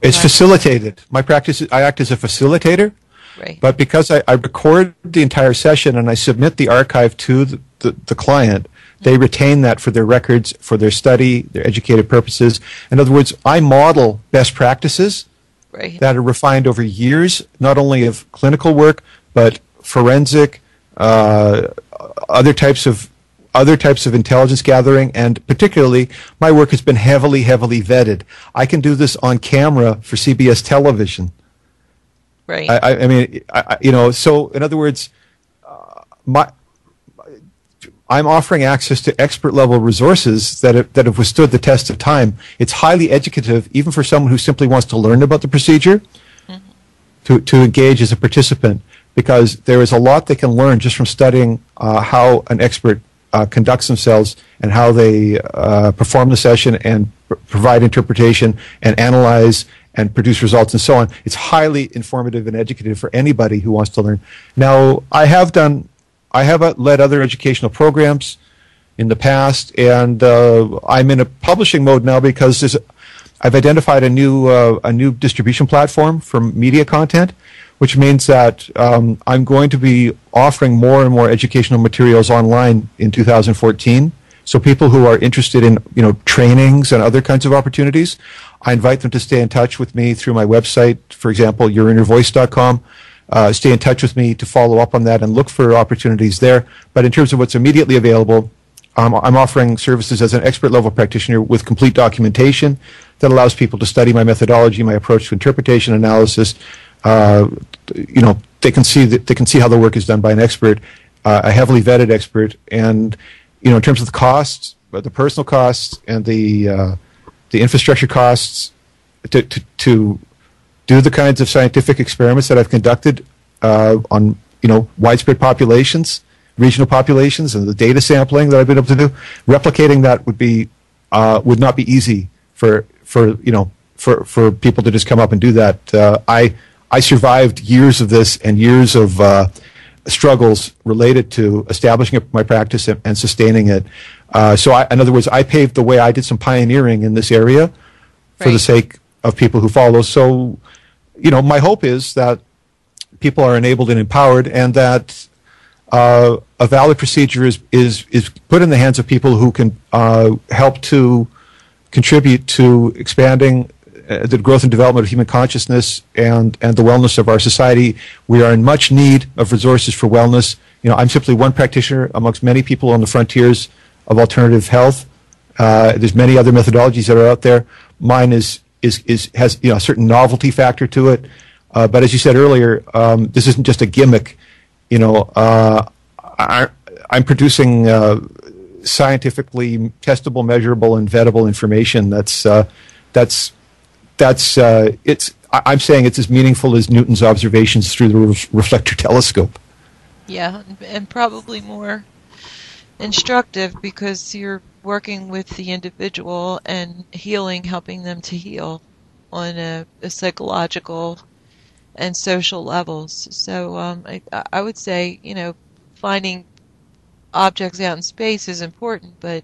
It's facilitated. My practice, I act as a facilitator, right. But because I record the entire session and I submit the archive to the client, they retain that for their records, for their study, their educated purposes. In other words, I model best practices right. that are refined over years, not only of clinical work, but forensic, other types of intelligence gathering, and particularly my work has been heavily vetted. I can do this on camera for CBS television. Right. I mean, so in other words, I'm offering access to expert level resources that have withstood the test of time. It's highly educative, even for someone who simply wants to learn about the procedure, to engage as a participant, because there is a lot they can learn just from studying how an expert conducts themselves and how they perform the session and provide interpretation and analyze and produce results and so on. It's highly informative and educative for anybody who wants to learn. Now, I have led other educational programs in the past, and I'm in a publishing mode now because I've identified a new distribution platform for media content, which means that I'm going to be offering more and more educational materials online in 2014. So people who are interested in trainings and other kinds of opportunities, I invite them to stay in touch with me through my website, for example, yourinnervoice.com. Stay in touch with me to follow up on that and look for opportunities there. But in terms of what's immediately available, I'm offering services as an expert level practitioner with complete documentation that allows people to study my methodology, my approach to interpretation analysis. They can see how the work is done by an expert, a heavily vetted expert, and in terms of the costs, the personal costs and the infrastructure costs to do the kinds of scientific experiments that I've conducted on widespread populations, regional populations, and the data sampling that I've been able to do. Replicating that would not be easy for people to just come up and do that. I survived years of this and years of struggles related to establishing my practice and sustaining it. In other words, I paved the way. I did some pioneering in this area for the sake of people who follow. So, my hope is that people are enabled and empowered, and that a valid procedure is put in the hands of people who can help to contribute to expanding the growth and development of human consciousness and the wellness of our society. We are in much need of resources for wellness. I'm simply one practitioner amongst many people on the frontiers of alternative health. There's many other methodologies that are out there. Mine is has a certain novelty factor to it. But as you said earlier, this isn't just a gimmick. I'm producing scientifically testable, measurable, and vettable information. I'm saying it's as meaningful as Newton's observations through the reflector telescope. Yeah, and probably more instructive because you're working with the individual and helping them to heal on a psychological and social levels. So I would say, finding objects out in space is important, but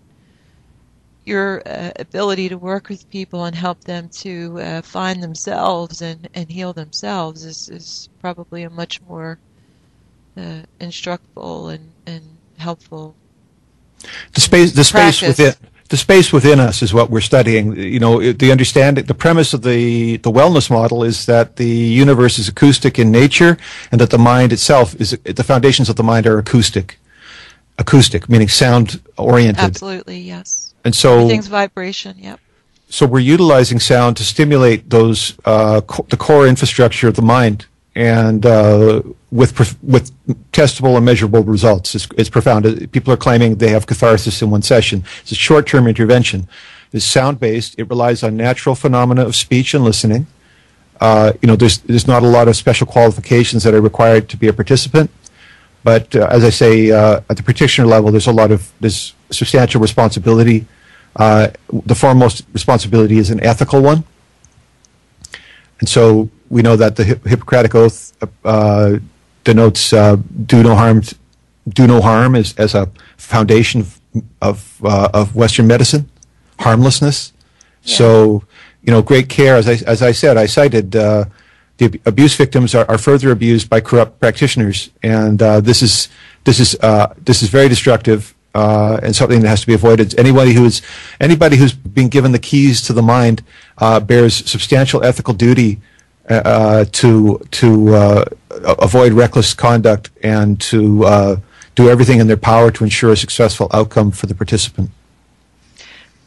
your ability to work with people and help them to find themselves and heal themselves is probably a much more instructful and helpful the space within us is what we're studying. The premise of the wellness model is that the universe is acoustic in nature, and that the mind itself the foundations of the mind are acoustic, meaning sound oriented. Absolutely, yes. And so everything's vibration. Yep. So we're utilizing sound to stimulate those the core infrastructure of the mind, and with testable and measurable results. It's profound. People are claiming they have catharsis in one session. It's a short-term intervention. It's sound-based. It relies on natural phenomena of speech and listening. There's not a lot of special qualifications that are required to be a participant. But as I say, at the practitioner level, there's substantial responsibility. The foremost responsibility is an ethical one. And so we know that the Hippocratic Oath denotes do no harm as a foundation of Western medicine, harmlessness. Yeah. So, great care. As I said, I cited the abuse victims are further abused by corrupt practitioners, and this is very destructive and something that has to be avoided. Anybody who's been given the keys to the mind bears substantial ethical duty to avoid reckless conduct and to do everything in their power to ensure a successful outcome for the participant.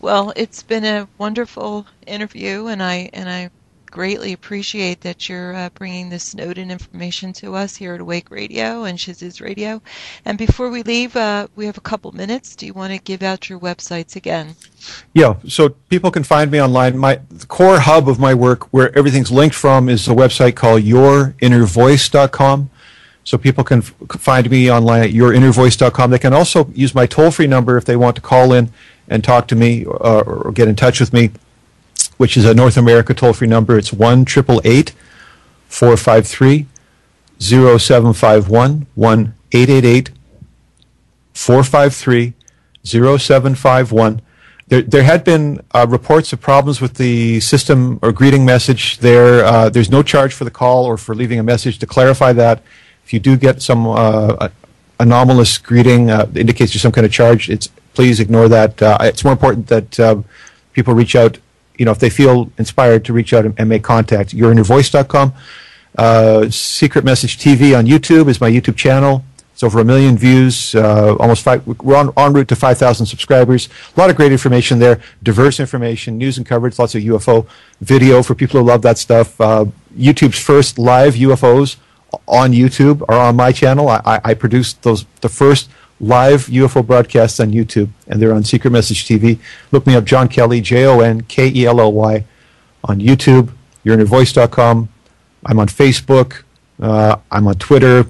Well, it's been a wonderful interview, and I greatly appreciate that you're bringing this Snowden information to us here at Awake Radio and Shizuz Radio. And before we leave, we have a couple minutes. Do you want to give out your websites again? Yeah, so people can find me online. The core hub of my work, where everything's linked from, is a website called yourinnervoice.com. So people can find me online at yourinnervoice.com. They can also use my toll-free number if they want to call in and talk to me or get in touch with me, which is a North America toll-free number. It's 1-888-453-0751, 1-888-453-0751. There had been reports of problems with the system or greeting message there. There's no charge for the call or for leaving a message. To clarify that, if you do get some anomalous greeting that indicates there's some kind of charge, please ignore that. It's more important that people reach out, if they feel inspired to reach out and make contact. Yourinnervoice.com. Secret Message TV on YouTube is my YouTube channel. It's over 1 million views, we're en route to 5,000 subscribers. A lot of great information there, diverse information, news and coverage, lots of UFO video for people who love that stuff. YouTube's first live UFOs on YouTube are on my channel. I produced the first live UFO broadcasts on YouTube, and they're on Secret Message TV. Look me up, JON KELLY, JONKELLY, on YouTube, yourinnervoice.com. I'm on Facebook. I'm on Twitter.